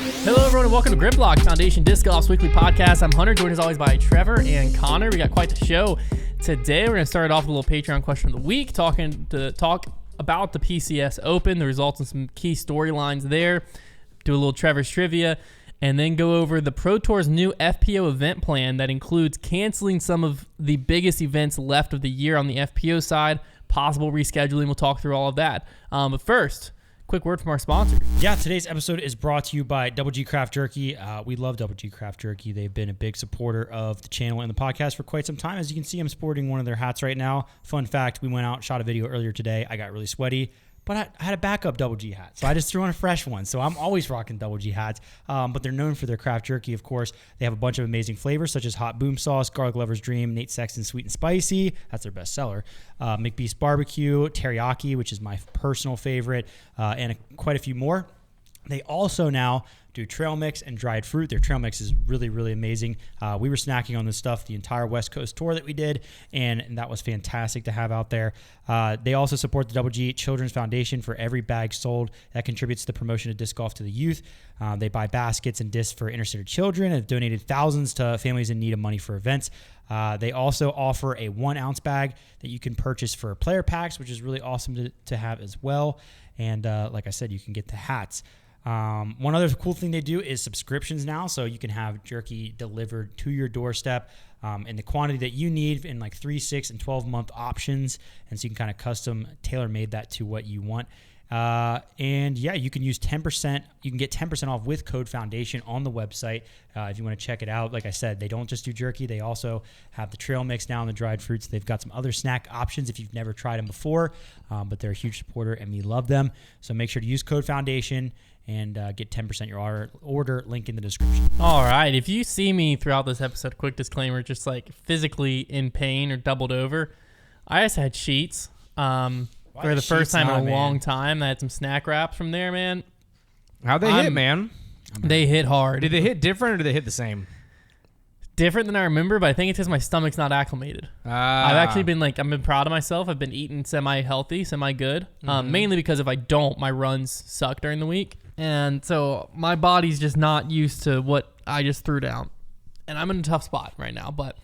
Hello, everyone, and welcome to Griplock, Foundation Disc Golf's weekly podcast. I'm Hunter, joined as always by Trevor and Konner. We got quite the show today. We're going to start it off with a little Patreon question of the week, talk about the PCS Open, the results and some key storylines there, do a little Trevor's trivia, and then go over the Pro Tour's new FPO event plan that includes canceling some of the biggest events left of the year on the FPO side, possible rescheduling. We'll talk through all of that. But first, quick word from our sponsor. Yeah, today's episode is brought to you by Double G Craft Jerky. We love Double G Craft Jerky. They've been a big supporter of the channel and the podcast for quite some time. As you can see, I'm sporting one of their hats right now. Fun fact, we went out, shot a video earlier today. I got really sweaty, but I had a backup Double G hat, so I just threw on a fresh one. So I'm always rocking Double G hats, but they're known for their craft jerky, of course. They have a bunch of amazing flavors, such as Hot Boom Sauce, Garlic Lover's Dream, Nate Sexton Sweet and Spicy. That's their best seller. McBeast Barbecue, Teriyaki, which is my personal favorite, and quite a few more. They also now do trail mix and dried fruit. Their trail mix is really, really amazing. We were snacking on this stuff the entire West Coast tour that we did, and that was fantastic to have out there. They also support the Double G Children's Foundation. For every bag sold, that contributes to the promotion of disc golf to the youth. They buy baskets and discs for inner city children and have donated thousands to families in need of money for events. They also offer a 1 ounce bag that you can purchase for player packs, which is really awesome to have as well. And like I said, you can get the hats. One other cool thing they do is subscriptions now, so you can have jerky delivered to your doorstep in the quantity that you need in like 3, 6, and 12-month options, and so you can kind of custom tailor-made that to what you want. And yeah, you can use 10%. You can get 10% off with code Foundation on the website if you want to check it out. Like I said, they don't just do jerky. They also have the trail mix now and the dried fruits. They've got some other snack options if you've never tried them before, but they're a huge supporter and we love them. So make sure to use code Foundation and get 10% your order, link in the description. All right. If you see me throughout this episode, quick disclaimer, just like physically in pain or doubled over, I just had sheets. For the first time in a long time. I had some snack wraps from there, man. How'd they hit, man? They hit hard. Did they hit different or did they hit the same? Different than I remember, but I think it's because my stomach's not acclimated. I've actually been I've been proud of myself. I've been eating semi-healthy, semi-good. Mainly because if I don't, my runs suck during the week. And so my body's just not used to what I just threw down. And I'm in a tough spot right now, but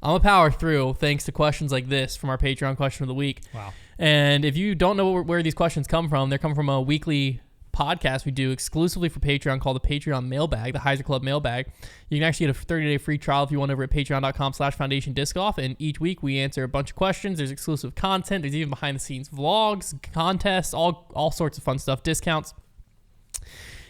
I'm going to power through thanks to questions like this from our Patreon question of the week. Wow. And if you don't know where these questions come from, they come from a weekly podcast we do exclusively for Patreon called the Patreon Mailbag, the Heiser Club Mailbag. You can actually get a 30-day free trial if you want over at patreon.com/Foundation Disc Golf. And each week we answer a bunch of questions. There's exclusive content. There's even behind-the-scenes vlogs, contests, all sorts of fun stuff, discounts.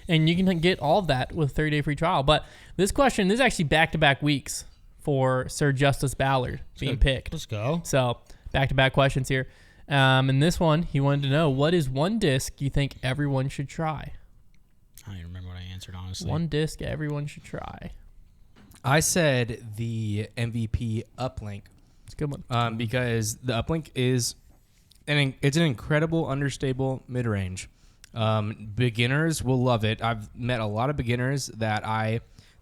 And you can get all of that with a 30-day free trial. But this is actually back-to-back weeks for Sir Justice Ballard being picked. Let's go. So back-to-back questions here. And this one, he wanted to know, what is one disc you think everyone should try? I don't even remember what I answered, honestly. One disc everyone should try. I said the MVP uplink. It's a good one. Because the uplink is it's an incredible understable mid-range. Beginners will love it. I've met a lot of beginners that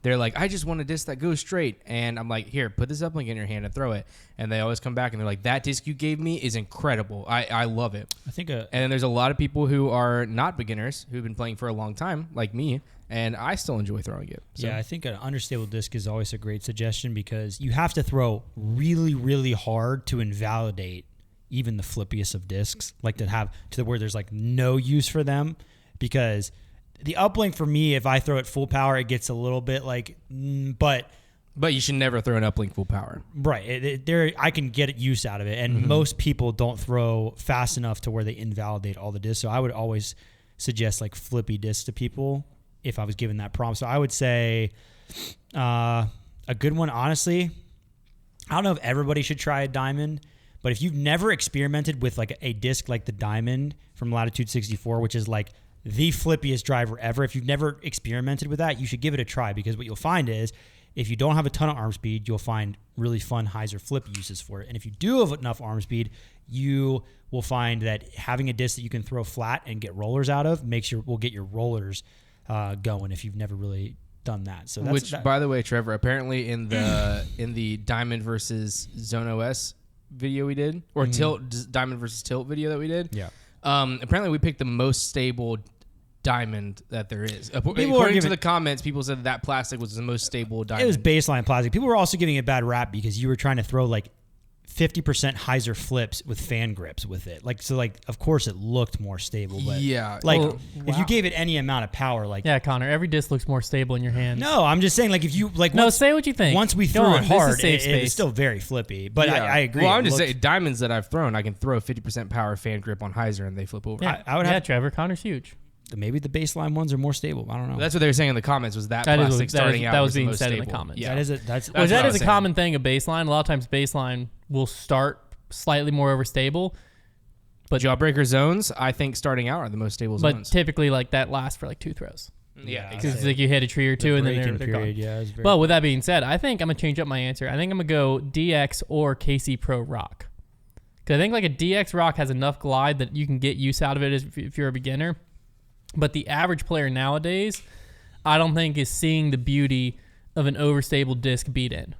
they're like, I just want a disc that goes straight. And I'm like, here, put this uplink in your hand and throw it. And they always come back and they're like, that disc you gave me is incredible. I love it. And then there's a lot of people who are not beginners who've been playing for a long time, like me, and I still enjoy throwing it. So. Yeah, I think an understable disc is always a great suggestion because you have to throw really, really hard to invalidate even the flippiest of discs, like to where there's like no use for them, because the uplink for me, if I throw it full power, it gets a little bit but you should never throw an uplink full power. Right. I can get use out of it, and most people don't throw fast enough to where they invalidate all the discs. So I would always suggest like flippy discs to people if I was given that prompt. So I would say a good one, honestly, I don't know if everybody should try a diamond, but if you've never experimented with like a disc like the diamond from Latitude 64, which is like the flippiest driver ever. If you've never experimented with that, you should give it a try, because what you'll find is if you don't have a ton of arm speed, you'll find really fun hyzer flip uses for it. And if you do have enough arm speed, you will find that having a disc that you can throw flat and get rollers out of will get your rollers going if you've never really done that. So by the way, Trevor, apparently in the Diamond versus Zone OS video we did, or Diamond versus Tilt video that we did, yeah. Apparently we picked the most stable diamond that there is. were According to giving- the comments, people said that plastic was the most stable diamond. It was baseline plastic. People were also giving it a bad rap because you were trying to throw like 50% hyzer flips with fan grips with it. Of course it looked more stable, but if you gave it any amount of power, yeah, Konner, every disc looks more stable in your hands. No, I'm just saying, like, if you say what you think. Once we Go threw on, it hard, this is safe space. it's still very flippy. But I agree. Well, I'm just saying, diamonds that I've thrown, I can throw 50% power fan grip on hyzer and they flip over. Yeah, I would have Trevor, Connor's huge. Maybe the baseline ones are more stable. I don't know. That's what they were saying in the comments. Was that plastic starting out? That was the being most said stable. in the comments. Yeah, that is a common thing of baseline. A lot of times baseline will start slightly more overstable, but jawbreaker zones, I think, starting out are the most stable zones. But typically, like, that lasts for like 2 throws. Yeah, because it's like you hit a tree or two and then they're gone. Yeah, but with that being said, I think I'm gonna change up my answer. I think I'm gonna go DX or KC Pro Rock. Because I think like a DX Rock has enough glide that you can get use out of it if you're a beginner. But the average player nowadays, I don't think is seeing the beauty of an overstable disc beat in.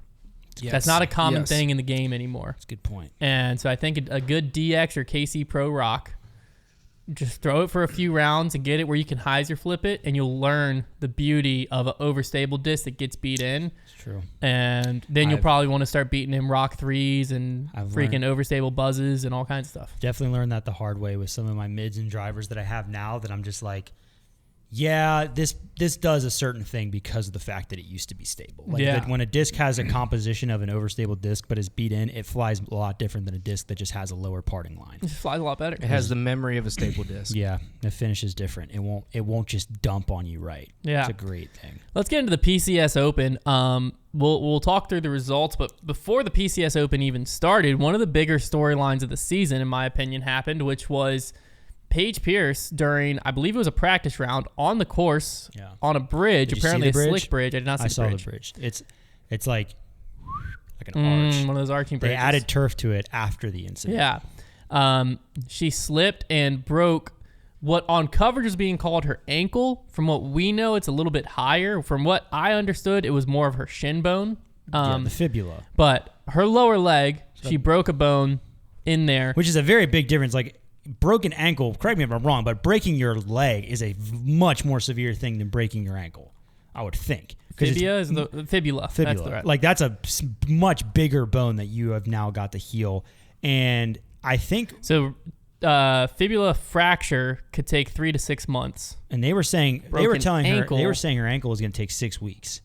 Yes. That's not a common thing in the game anymore. That's a good point. And so I think a good DX or KC Pro Rock, just throw it for a few rounds and get it where you can hyzer flip it, and you'll learn the beauty of an overstable disc that gets beat in. It's true. And then you'll probably want to start beating in Rock 3s and freaking overstable buzzes and all kinds of stuff. Definitely learned that the hard way with some of my mids and drivers that I have now, that I'm just like, yeah, this does a certain thing because of the fact that it used to be stable. Like when a disc has a composition of an overstable disc but is beat in, it flies a lot different than a disc that just has a lower parting line. It just flies a lot better. It has the memory of a stable disc. Yeah, the finish is different. It won't just dump on you right. Yeah, it's a great thing. Let's get into the PCS Open. We'll talk through the results, but before the PCS Open even started, one of the bigger storylines of the season, in my opinion, happened, which was Paige Pierce during, I believe it was a practice round on the course on a bridge, apparently a slick bridge. I did not see the bridge. I saw the bridge. It's like an arch. One of those arching bridges. They added turf to it after the incident. Yeah. She slipped and broke what on coverage is being called her ankle. From what we know, it's a little bit higher. From what I understood, it was more of her shin bone. The fibula. But her lower leg, she broke a bone in there. Which is a very big difference. Like, broken ankle, correct me if I'm wrong, but breaking your leg is a much more severe thing than breaking your ankle, I would think. Fibula is the fibula. That's the right. Like, that's a much bigger bone that you have now got to heal. And I think... So, fibula fracture could take 3 to 6 months. And they were saying... They were saying her ankle was going to take 6 weeks.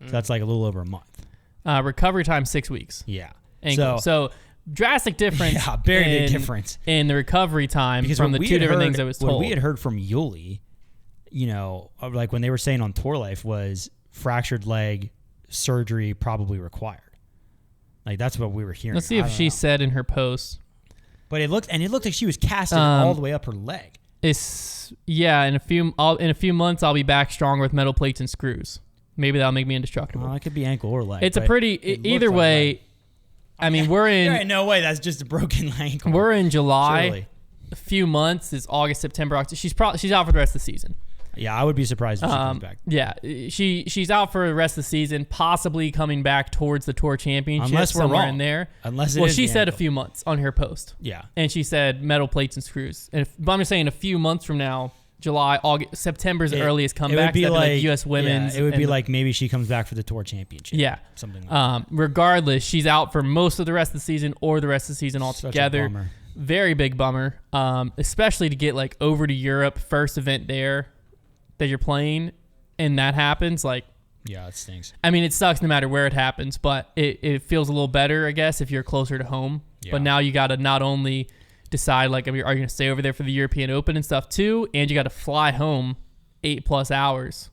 So that's like a little over a month. Recovery time, 6 weeks. Yeah. Ankle. So drastic difference. Yeah, very big difference in the recovery time because from the two different things I was told. What we had heard from Yuli, like when they were saying on Tour Life, was fractured leg surgery probably required. Like, that's what we were hearing. Let's see if she said in her post. But it looked like she was casting all the way up her leg. In a few months I'll be back stronger with metal plates and screws. Maybe that'll make me indestructible. It could be ankle or leg. It's a pretty either way. Like, I mean, we're in... no way. That's just a broken ankle. We're in July. Surely. A few months. It's August, September, October. She's out for the rest of the season. Yeah, I would be surprised if she comes back. Yeah, she's out for the rest of the season, possibly coming back towards the Tour Championship. Unless we're somewhere wrong. in there. She said a few months on her post. Yeah. And she said metal plates and screws. But I'm just saying a few months from now, July, August, September's the earliest comeback. It would be like U.S. Women's. Yeah, it would be like maybe she comes back for the Tour Championship. Yeah. Something like that. Regardless, she's out for most of the rest of the season or the rest of the season altogether. Such a bummer. Very big bummer. Especially to get like over to Europe, first event there that you're playing, and that happens. Like, yeah, it stinks. I mean, it sucks no matter where it happens, but it feels a little better, I guess, if you're closer to home. Yeah. But now you got to not only decide, like, are you going to stay over there for the European Open and stuff too, and you got to fly home 8+ hours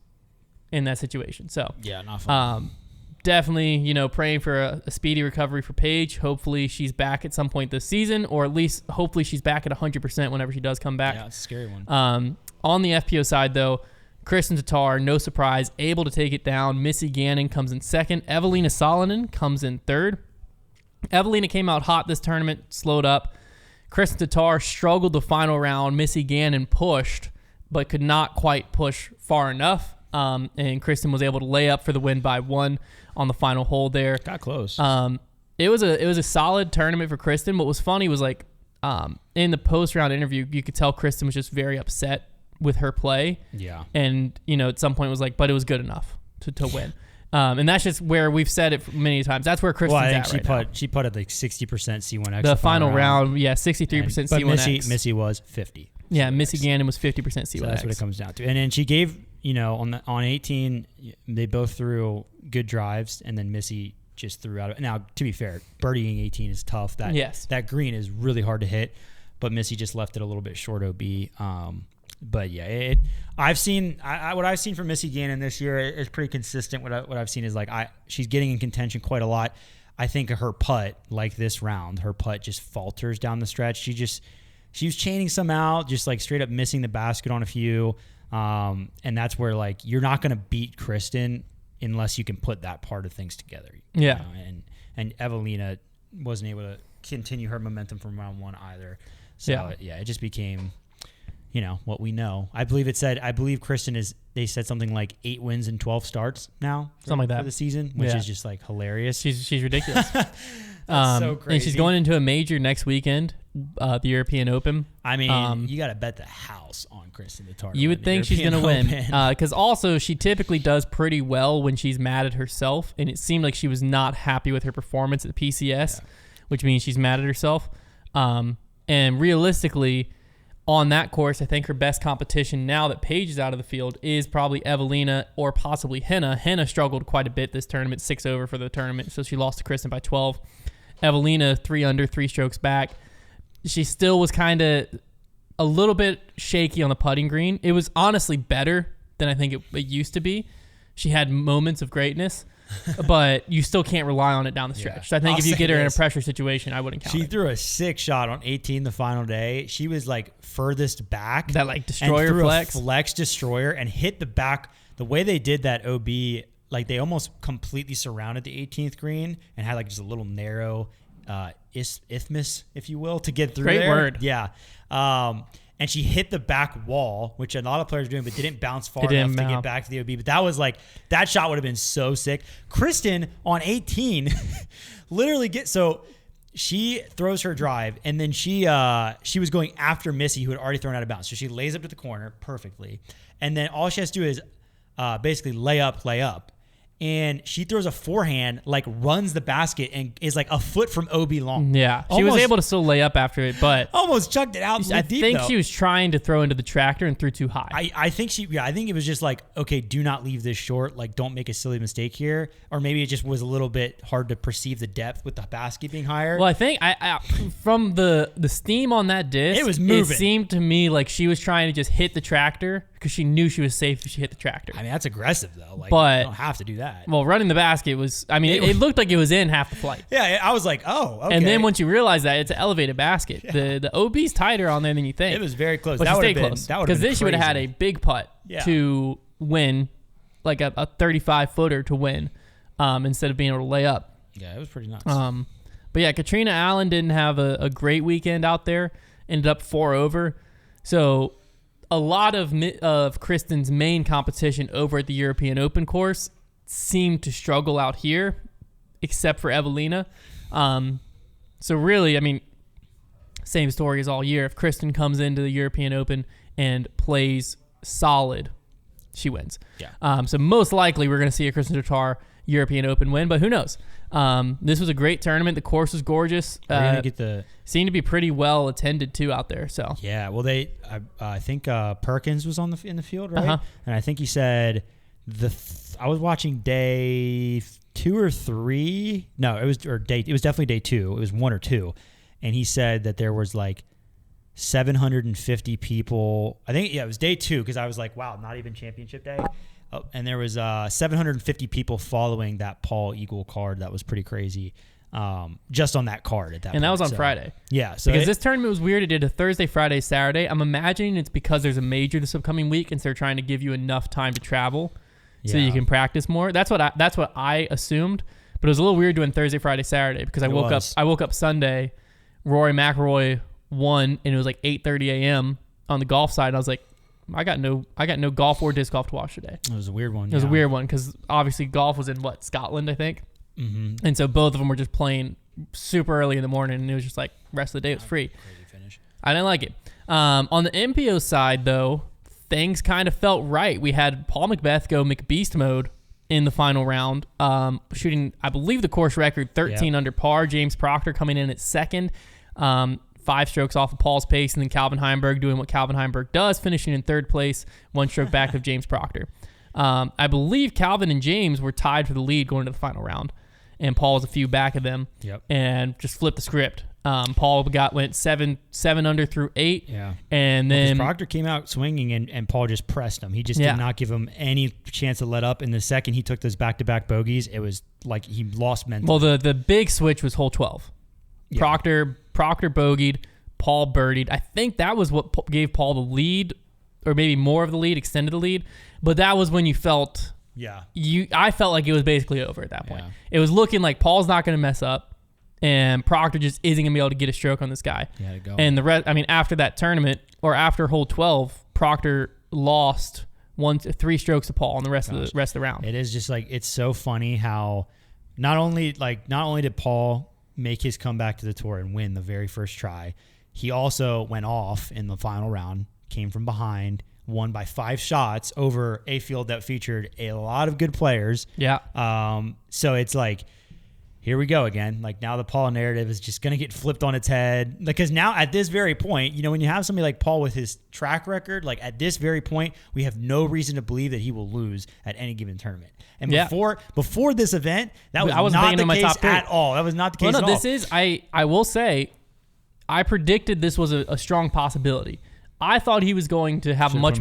in that situation. So yeah, not fun. Definitely, praying for a speedy recovery for Paige. Hopefully she's back at some point this season, or at least hopefully she's back at 100% whenever she does come back. Yeah, it's a scary one. On the FPO side, though, Kristen Tatar, no surprise, able to take it down. Missy Gannon comes in second. Evelina Salonen comes in third. Evelina came out hot this tournament, slowed up. Kristen Tatar struggled the final round. Missy Gannon pushed, but could not quite push far enough. And Kristen was able to lay up for the win by 1 on the final hole there. Got close. It was a solid tournament for Kristen. What was funny was, like, in the post-round interview, you could tell Kristen was just very upset with her play. Yeah. And, at some point was like, but it was good enough to win. And that's just where we've said it many times. That's where Kristen's I think she put at like 60% C1X. The final round, 63% C1X. But Missy was 50. Yeah, Missy Gannon was 50% C1X. So that's what it comes down to. And then she gave, on 18, they both threw good drives, and then Missy just threw out. Now, to be fair, birdieing 18 is tough. That green is really hard to hit, but Missy just left it a little bit short OB. But yeah, I've seen what I've seen from Missy Gannon this year is pretty consistent. What I've seen is she's getting in contention quite a lot. I think her putt, like this round, her putt just falters down the stretch. She was chaining some out, just like straight up missing the basket on a few. And that's where you're not going to beat Kristen unless you can put that part of things together. Yeah. And Evelina wasn't able to continue her momentum from round one either. So it just became, what we know. I believe Kristen they said something like 8 wins and 12 starts now. Something like that. For the season, which is just hilarious. She's ridiculous. So crazy. And she's going into a major next weekend, the European Open. I mean, you got to bet the house on Kristen Tatar. You would think she's going to win. Because also she typically does pretty well when she's mad at herself. And it seemed like she was not happy with her performance at the PCS, which means she's mad at herself. And realistically, on that course, I think her best competition now that Paige is out of the field is probably Evelina or possibly Henna. Henna struggled quite a bit this tournament, 6 over for the tournament, so she lost to Kristen by 12. Evelina, 3 under, 3 strokes back. She still was kind of a little bit shaky on the putting green. It was honestly better than I think it used to be. She had moments of greatness, but you still can't rely on it down the stretch. Yeah. So I think if you get her in a pressure situation, I wouldn't count it. She threw a 6 shot on 18 the final day. She was furthest back. That destroyer and threw flex. A flex destroyer and hit the back. The way they did that OB, they almost completely surrounded the 18th green and had just a little narrow isthmus, if you will, to get through Great there. word. Yeah. And she hit the back wall, which a lot of players are doing, but didn't bounce far enough to get back to the OB. But that was that shot would have been so sick. Kristen on 18 literally she throws her drive, and then she was going after Missy, who had already thrown out of bounds. So she lays up to the corner perfectly. And then all she has to do is basically lay up. And she throws a forehand, runs the basket, and is a foot from OB long. Yeah. She was able to still lay up after it, but almost chucked it out. I think she was trying to throw into the tractor and threw too high. I think it was just okay, do not leave this short. Don't make a silly mistake here. Or maybe it just was a little bit hard to perceive the depth with the basket being higher. Well, I think I from the steam on that disc, it was moving. It seemed to me like she was trying to just hit the tractor because she knew she was safe if she hit the tractor. I mean, that's aggressive though. But you don't have to do that. Well, running the basket was, it looked like it was in half the flight. Yeah, I was like, oh, okay. And then once you realize that, it's an elevated basket. Yeah. The OB's tighter on there than you think. It was very close. But that she stayed close. Because then she would have had a big putt to win, a 35-footer to win, instead of being able to lay up. Yeah, it was pretty nuts. But yeah, Katrina Allen didn't have a great weekend out there. Ended up 4 over. So a lot of Kristen's main competition over at the European Open course seemed to struggle out here, except for Evelina. So really, same story as all year. If Kristen comes into the European Open and plays solid, she wins. Yeah. So most likely we're going to see a Kristen Tatar European Open win, but who knows? This was a great tournament. The course was gorgeous. Seemed to be pretty well attended too out there. So yeah, well, I think Perkins was in the field, right? Uh-huh. And I think he said I was watching day 2 or 3. No, it was definitely day 2. It was 1 or 2, and he said that there was 750 people. I think it was day 2 because I was like, wow, not even championship day. Oh, and there was 750 people following that Paul Eagle card. That was pretty crazy. Just on that card at that point. And that was on Friday. Yeah. So because this tournament was weird. It did a Thursday, Friday, Saturday. I'm imagining it's because there's a major this upcoming week, and so they're trying to give you enough time to travel so you can practice more. That's what I assumed. But it was a little weird doing Thursday, Friday, Saturday because I woke up Sunday, Rory McIlroy won, and it was 8:30 a.m. on the golf side. And I was like, I got no golf or disc golf to watch today. It was a weird one. It was a weird one because obviously golf was in Scotland, I think. Mm-hmm. And so both of them were just playing super early in the morning, and it was just rest of the day was free. Crazy finish. I didn't like it. On the MPO side, though, things kind of felt right. We had Paul McBeth go McBeast mode in the final round, shooting, I believe, the course record 13 under par. James Proctor coming in at second, 5 strokes off of Paul's pace, and then Calvin Heimberg doing what Calvin Heimberg does, finishing in third place, 1 stroke back of James Proctor. I believe Calvin and James were tied for the lead going to the final round, and Paul was a few back of them, and just flipped the script. Paul went seven under through 8, and then Proctor came out swinging, and Paul just pressed him. He just did not give him any chance to let up. In the second he took those back-to-back bogeys, it was like he lost mentally. Well, the big switch was hole 12. Proctor bogeyed, Paul birdied. I think that was what gave Paul the lead, or maybe more of the lead, extended the lead. But that was when you felt, I felt like it was basically over at that point. It was looking like Paul's not going to mess up, and Proctor just isn't going to be able to get a stroke on this guy. And the rest, I mean, after that tournament, or after hole 12, Proctor lost 3 strokes to Paul on the rest of the round. It is just like, it's so funny how not only did Paul make his comeback to the tour and win the very first try, he also went off in the final round, came from behind, won by 5 shots over a field that featured a lot of good players. So it's like, here we go again. Like, now the Paul narrative is just going to get flipped on its head. Because now at this very point, when you have somebody like Paul with his track record, like at this very point, we have no reason to believe that he will lose at any given tournament. And before this event, that was not the case at all. That was not the case at all. This is, I will say, I predicted this was a strong possibility. I thought he was going to have I thought he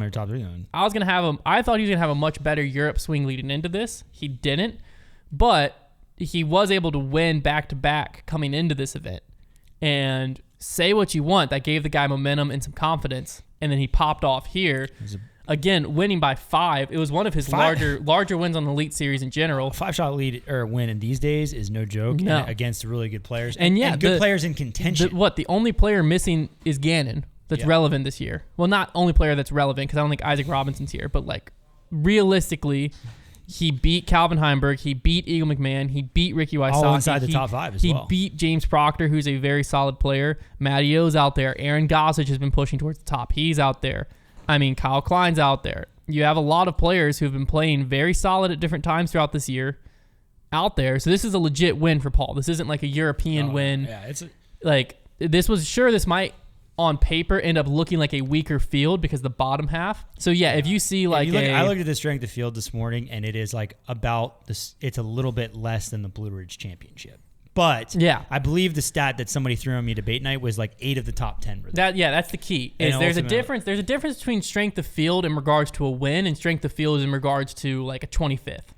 was going to have a much better Europe swing leading into this. He didn't, but he was able to win back-to-back coming into this event. And say what you want, that gave the guy momentum and some confidence, and then he popped off here. Again, winning by 5. It was one of his larger wins on the Elite Series in general. A 5-shot lead or win in these days is no joke against really good players. And good players in contention. The only player missing is Gannon that's relevant this year. Well, not only player that's relevant, because I don't think Isaac Robinson's here, but like realistically, he beat Calvin Heimberg. He beat Eagle McMahon. He beat Ricky Wysocki. All inside the top 5 as well. He beat James Proctor, who's a very solid player. Matty O's out there. Aaron Gossage has been pushing towards the top. He's out there. I mean, Kyle Klein's out there. You have a lot of players who have been playing very solid at different times throughout this year out there. So this is a legit win for Paul. This isn't like a European win. This might on paper end up looking like a weaker field because the bottom half. So if you see I looked at the strength of field this morning, and it is like about this. It's a little bit less than the Blue Ridge Championship, but I believe the stat that somebody threw on me debate night was like 8 of the top 10 were there. That's the key. There's a difference. There's a difference between strength of field in regards to a win and strength of field in regards to like a 25th.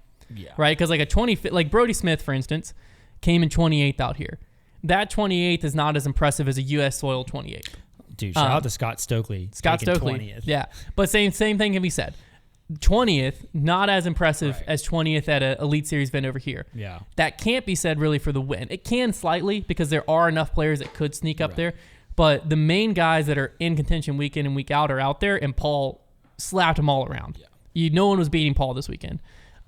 Right, because like a 25th, like Brody Smith, for instance, came in 28th out here. That 28th is not as impressive as a U.S. soil 28th. Dude, shout out to Scott Stokely. 20th. Yeah. But same thing can be said. 20th, not as impressive as 20th at an Elite Series event over here. Yeah. That can't be said really for the win. It can slightly because there are enough players that could sneak up there. But the main guys that are in contention week in and week out are out there, and Paul slapped them all around. No one was beating Paul this weekend.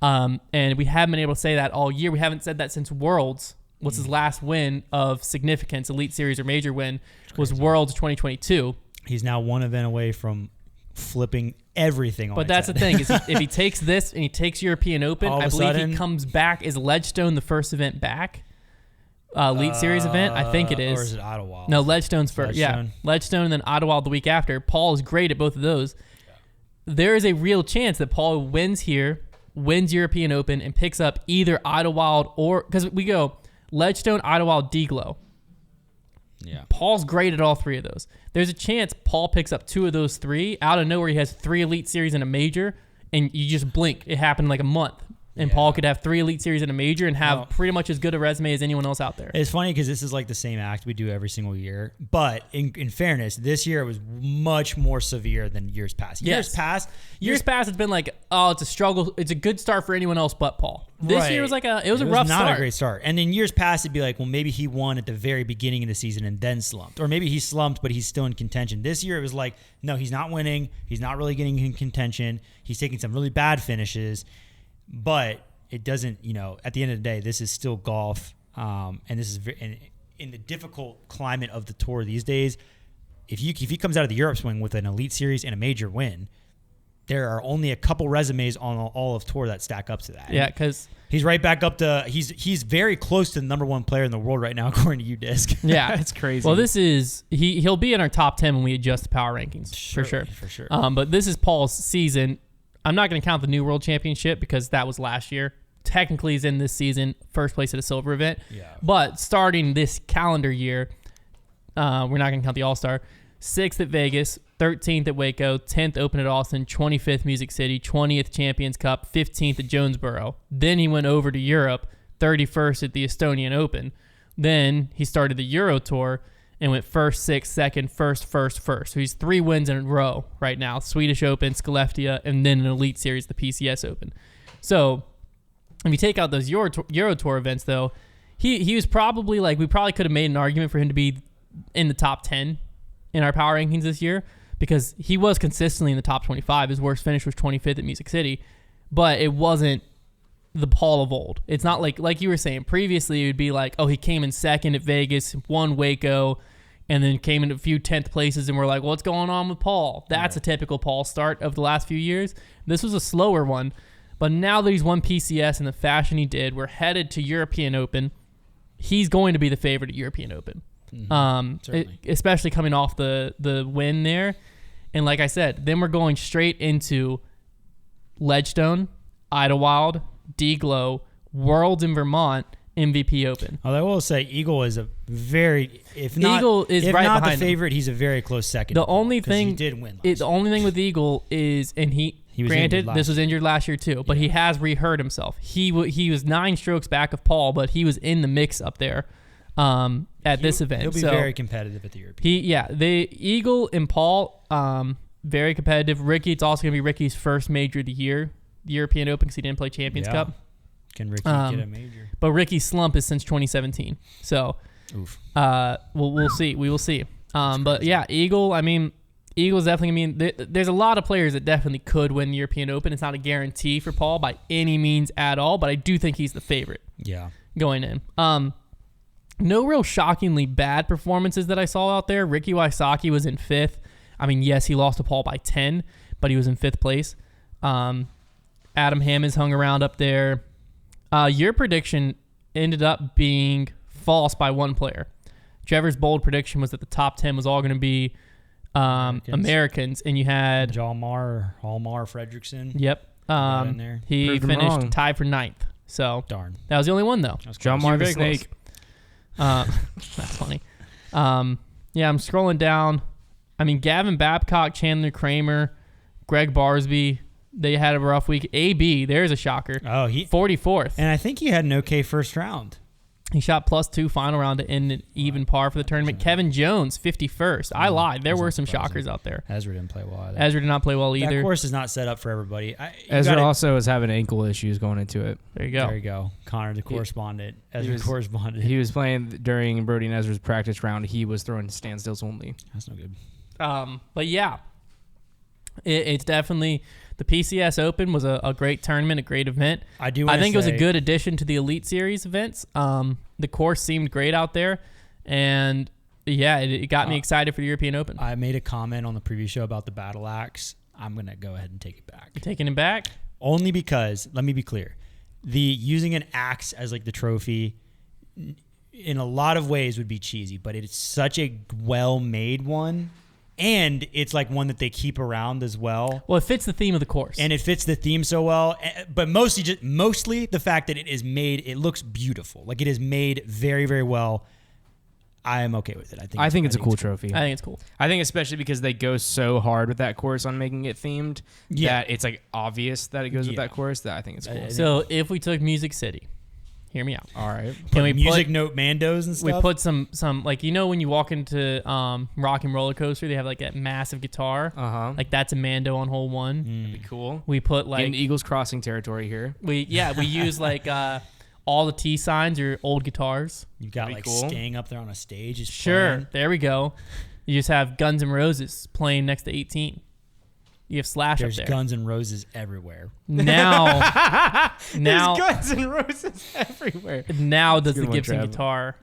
And we haven't been able to say that all year. We haven't said that since Worlds. Was his last win of significance, Elite Series or major win, was Worlds 2022. He's now one event away from flipping everything on. But that's the thing is, if he takes this and he takes European Open, I believe he comes back. Is Ledgestone the first event back? Elite Series event, I think it is. Or is it Idlewild? No, Ledgestone's first. Yeah, Ledgestone and then Idlewild the week after. Paul is great at both of those. There is a real chance that Paul wins here, wins European Open, and picks up either Idlewild or because we go Ledgestone, Idlewild, DGLO. Yeah. Paul's great at all 3 of those. There's a chance Paul picks up 2 of those 3. Out of nowhere, he has 3 Elite Series and a major, and you just blink. It happened in like a month. And Paul could have 3 Elite Series and a major and have pretty much as good a resume as anyone else out there. It's funny because this is like the same act we do every single year. But in fairness, this year it was much more severe than years past. Years past, it's been like, it's a struggle. It's a good start for anyone else but Paul. This year was like it was a rough start. Not a great start. And in years past, it'd be like, well, maybe he won at the very beginning of the season and then slumped. Or maybe he slumped, but he's still in contention. This year it was like, no, he's not winning. He's not really getting in contention. He's taking some really bad finishes. But it doesn't, at the end of the day, this is still golf. And this is in the difficult climate of the tour these days. If he comes out of the Europe swing with an Elite Series and a major win, there are only a couple resumes on all of tour that stack up to that. Yeah, because he's right back up to he's very close to the number 1 player in the world right now, according to UDisc. yeah, it's crazy. Well, this is he'll be in our top 10 when we adjust the power rankings for sure. For sure. But this is Paul's season. I'm not going to count the New World Championship because that was last year. Technically, he's in this season, first place at a silver event. Yeah. But starting this calendar year, we're not going to count the All-Star. 6th at Vegas, 13th at Waco, 10th Open at Austin, 25th Music City, 20th Champions Cup, 15th at Jonesboro. Then he went over to Europe, 31st at the Estonian Open. Then he started the Euro Tour and went 1st, 6th, 2nd, 1st. So he's 3 wins in a row right now. Swedish Open, Skellefteå, and then an Elite Series, the PCS Open. So if you take out those Euro Tour events, though, he was probably we probably could have made an argument for him to be in the top 10 in our power rankings this year because he was consistently in the top 25. His worst finish was 25th at Music City, but it wasn't the Paul of old. It's not like you were saying previously. It would be he came in 2nd at Vegas, won Waco, and then came in a few 10th places, and we're like, what's going on with Paul? That's a typical Paul start of the last few years. This was a slower one, but now that he's won PCS in the fashion he did, we're headed to European Open. He's going to be the favorite at European Open. Especially coming off the win there. And like I said, then we're going straight into Ledgestone, Idlewild, DGLO, Worlds in Vermont, MVP Open. Although I will say Eagle is a very, if Eagle is right not behind the favorite, he's a very close second. The only thing he did win. The only thing with Eagle is, and he was granted this was injured last year too, but he has re-hurt himself. He was 9 strokes back of Paul, but he was in the mix up there at this event. He'll be very competitive at the European. The Eagle and Paul, very competitive. Ricky, it's also going to be Ricky's first major of the year, the European Open, because he didn't play Champions Cup. Can Ricky get a major? But Ricky's slump is since 2017. So we'll see. We will see. But yeah, Eagle, Eagle's definitely, there's a lot of players that definitely could win the European Open. It's not a guarantee for Paul by any means at all, but I do think he's the favorite going in. No real shockingly bad performances that I saw out there. Ricky Wysocki was in 5th. Yes, he lost to Paul by 10, but he was in 5th place. Adam Hammonds hung around up there. Your prediction ended up being false by 1 player. Trevor's bold prediction was that the top 10 was all going to be Americans, and you had Hjalmar Fredriksson. Yep. In there. He finished tied for 9th. So darn. That was the only one though. Hjalmar the Snake. That's funny. I'm scrolling down. Gavin Babcock, Chandler Kramer, Greg Barsby, they had a rough week. AB, there's a shocker. Oh, he 44th. And I think he had an okay first round. He shot +2 final round to end an even par for the tournament. Kevin Jones, 51st. I lied. There were some shockers out there. Ezra didn't play well either. Ezra did not play well either. That course is not set up for everybody. Ezra also was having ankle issues going into it. There you go. There you go. Konner, the correspondent. Ezra correspondent. He was playing during Brody and Ezra's practice round. He was throwing standstills only. That's no good. But yeah, it's definitely... The PCS Open was a great tournament, a great event. I think it was a good addition to the Elite Series events. The course seemed great out there, and yeah, it got me excited for the European Open. I made a comment on the previous show about the battle axe. I'm going to go ahead and take it back. You're taking it back? Only because, let me be clear, using an axe as the trophy in a lot of ways would be cheesy, but it's such a well-made one. And it's one that they keep around as well. Well, it fits the theme of the course. And it fits the theme so well. But mostly the fact that it is made, it looks beautiful. It is made very, very well. I am okay with it. I think it's a cool trophy. I think it's cool. I think especially because they go so hard with that course on making it themed that it's obvious that it goes with that course. That I think it's cool. So if we took Music City, hear me out. All right. Can we music note Mandos and stuff? We put some when you walk into Rock and Roller Coaster, they have that massive guitar. That's a Mando on hole 1. That'd be cool. We put in Eagles Crossing territory here. We use all the T signs or old guitars. You've got cool. Staying up there on a stage. Sure. There we go. You just have Guns N' Roses playing next to 18. You have Slash There's up there. Guns N' Roses everywhere. Now, There's Guns N' Roses everywhere. Now does the Gibson guitar?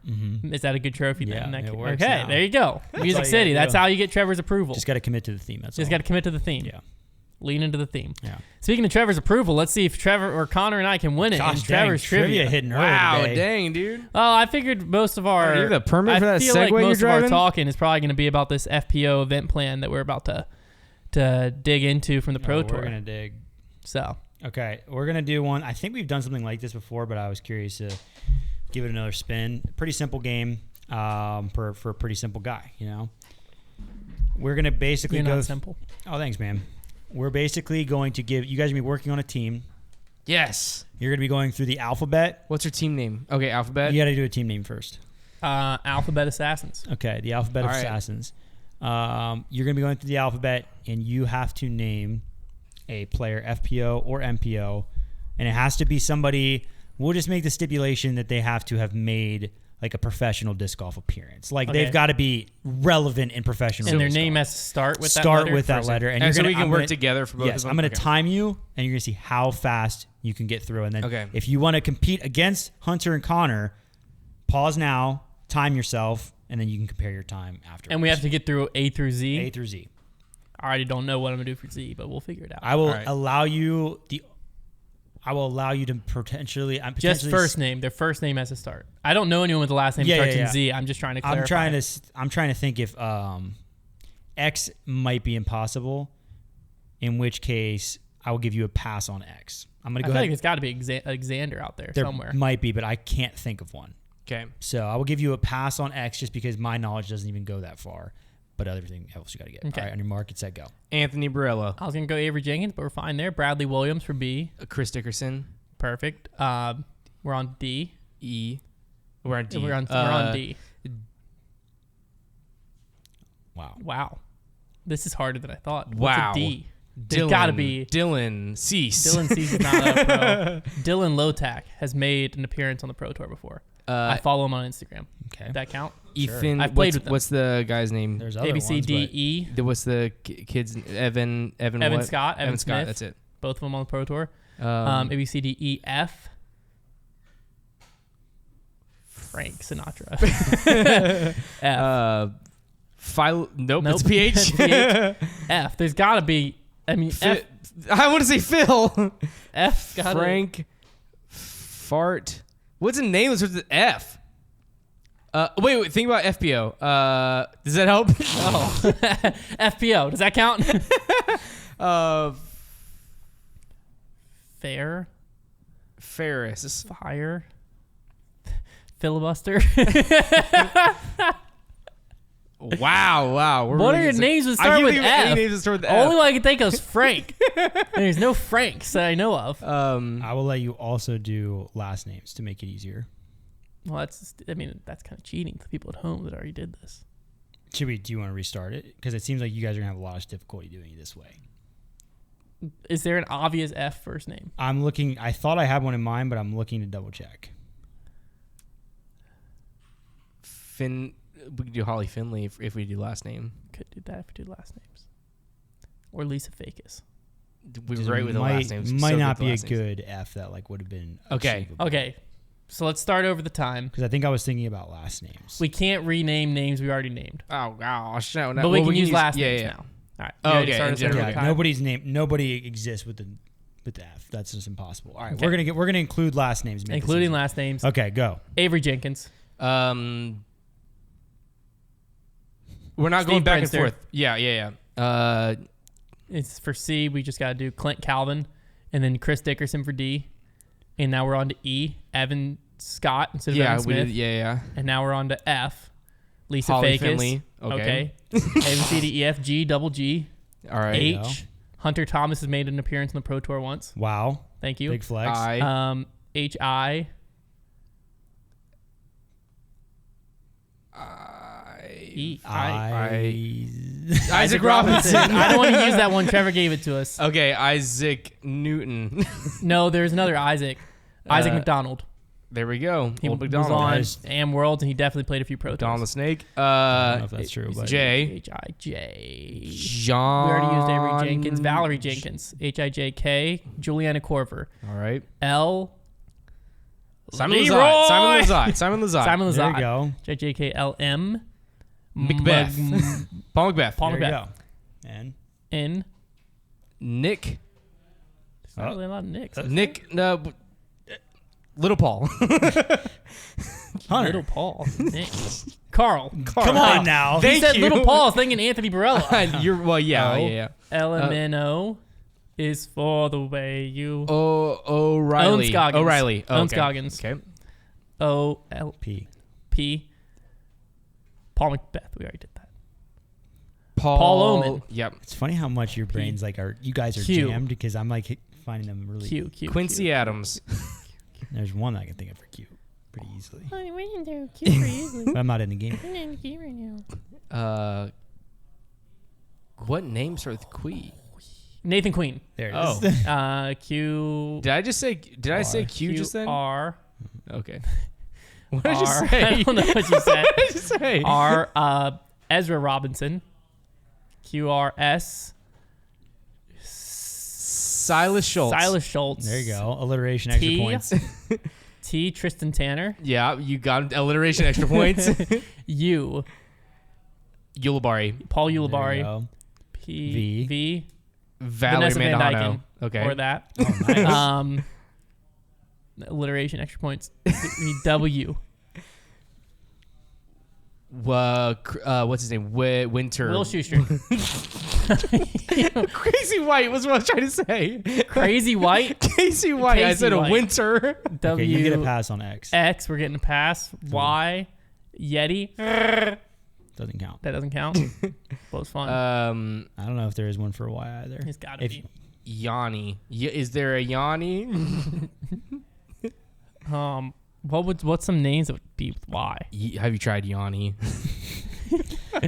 Is that a good trophy? Yeah, then? it works. Okay, there you go. Music City. That's how you get Trevor's approval. Just got to commit to the theme. Just got to commit to the theme. Yeah. Lean into the theme. Yeah. Speaking of Trevor's approval, let's see if Trevor or Konner and I can win it in Trevor's trivia. hitting early Wow, today. dang, dude. Oh, I figured most of our. You have the permit for that I feel Segway like most you're of our driving? talking is probably going to be about this FPO event plan that we're about to dig into from the Pro Tour. We're gonna dig. So Okay, we're gonna do one. I think we've done something like this before, but I was curious to give it another spin. Pretty simple game for a pretty simple guy. You know, we're gonna basically you're go. not simple. Oh, thanks, man. We're basically going to give you guys. Are gonna be working on a team. Yes. You're gonna be going through the alphabet. What's your team name? Okay, Alphabet. You got to do a team name first. Alphabet Assassins. Okay, the alphabet of All right. assassins. You're gonna be going through the alphabet, and you have to name a player, FPO or MPO, and it has to be somebody. We'll just make the stipulation that they have to have made like a professional disc golf appearance. Like Okay. they've got to be relevant in professional. And their disc name golf. has to start with that Start letter. with that letter, and And you're so gonna, we can I'm work gonna- together for both Yes, of them? I'm going to Okay. time you, and you're going to see how fast you can get through. And then Okay. if you want to compete against Hunter and Konner, pause now, time yourself, and then you can compare your time after. And we have to get through A through Z. A through Z. I already don't know what I'm gonna do for Z, but we'll figure it out. I will All right. allow you to potentially. I'm Just potentially first name. Their first name has to start. I don't know anyone with the last name that starts in Z. I'm just trying to clarify. I'm trying to think if X might be impossible. In which case, I will give you a pass on X. I'm gonna I go feel ahead. like it's got to be Xander out there There somewhere. might be, but I can't think of one. Okay. So I will give you a pass on X just because my knowledge doesn't even go that far. But everything else you got to get. Okay. All right, on your mark, get set, go. Anthony Barella. I was gonna go Avery Jenkins, but we're fine there. Bradley Williams for B. Chris Dickerson. Perfect. We're on D. E. We're on D. We're on D. Wow. Wow. This is harder than I thought. Wow. What's a D? There's got to be. Dylan Cease. Dylan Cease is not a pro. Dylan Lotak has made an appearance on the Pro Tour before. I follow him on Instagram. Okay. Did that count? Ethan. I've played with them. What's the guy's name? There's other A, B, C, ones, D, but- E. What's the kid's Evan what? Scott. Evan Scott. Smith. That's it. Both of them on the Pro Tour. A, B, C, D, E, F. Frank Sinatra. F. Nope, Nope. it's PH. It's PH. F. There's got to be. I mean, F. I want to say Phil. F. Gotta, Frank. Fart. What's a name that starts with F? Wait. Think about FPO. Does that help? Oh. FPO. Does that count? Fair. Ferris. Fire. Filibuster. Wow. We're What really are your good. names that I start can't with think of any F? names that start with Only F. one I can think of is Frank. And there's no Franks that I know of. I will let you also do last names to make it easier. Well, that's kind of cheating to the people at home that already did this. Do you want to restart it? Because it seems like you guys are going to have a lot of difficulty doing it this way. Is there an obvious F first name? I'm looking. I thought I had one in mind, but I'm looking to double check. We could do Holly Finley if we do last name. Could do that if we do last names. Or Lisa Fakis. We were right with the might, last names. Might So not good be a with the last names. good F that like would have been Okay. Okay. So let's start over the time. Because I think I was thinking about last names. We can't rename names we already named. Oh gosh, no. But we can use last yeah, names yeah. now. All right. Oh, You ready to okay, start in us over general. the Yeah, time? nobody exists with the F. That's just impossible. All right, Okay. we're gonna include last names, make this Including easy. last names. Okay, go. Avery Jenkins. We're not Steve going back Brinster. and forth. Yeah. It's for C. We just got to do Clint Calvin. And then Chris Dickerson for D. And now we're on to E. Evan Scott instead of Yeah, Evan we Smith. did. Yeah. And now we're on to F. Lisa Holly Fakis. Finley. Okay. A, B, C, D, E, F, G, double G. All right. H. Hunter Thomas has made an appearance on the Pro Tour once. Wow, Thank you. big flex. H, I. E. Isaac Robinson. I don't want to use that one. Trevor gave it to us. Okay, Isaac Newton. No, there's another Isaac. Isaac McDonald. There we go. He Old was McDonald. on Guys. Am Worlds, and he definitely played a few Pro Don the Tours. Snake. I don't know if that's true, but J. H-I-J. John. We already used Avery Jenkins. Valerie Jenkins. H-I-J-K. Juliana Corver. All right. L. Simon Leroy! Lazai. Simon Lazai. Simon there you Lazat. go. J-J-K-L-M. McBeth. Paul McBeth. Paul There you McBeth. go. And N. Nick. There's not really a lot of Nicks. Nick. No. Little Paul. Little Paul. Nick. Carl. Come on now. He Thank said you. Little Paul, thinking Anthony Barella. Yeah. LMNO is for the way you. O'Reilly. Owenscoggins. O'Reilly. Oh, okay. Owenscoggins. Okay. OLP. Paul McBeth. We already did that. Paul Omen. Yep. It's funny how much your brains you guys are Q. jammed because I'm like finding them really. Q. Quincy Adams. There's one I can think of for Q pretty easily. We can do Q pretty easily. But I'm not in the game. I'm in Q right now. What name starts with Quee? Nathan Queen. There it is. Q. Did I say Q just then? R. Okay. What did I just R. say? I don't know what you said. What did I just say? R. Ezra Robinson. QRS. Silas Schultz. There you go. Alliteration, extra T. points. T. Tristan Tanner. Yeah, you got alliteration extra points. U. Ulibarri. Paul There you Ulibarri. go. V. Valerie Vanessa Van Mandano. Dyken. Okay. Or that. Oh, nice. Alliteration, extra points. W. What's his name? Winter. Will Schuster. Crazy White was what I was trying to say. Crazy White. Casey White. I Casey said White. a winter. W. Okay, you get a pass on X. X. We're getting a pass. Y. Yeti. Doesn't count. That doesn't count. Well, it's fun. I don't know if there is one for Y either. It's got to be. Yanni. Is there a Yanni? What's some names that would be with Y? Have you tried Yanni?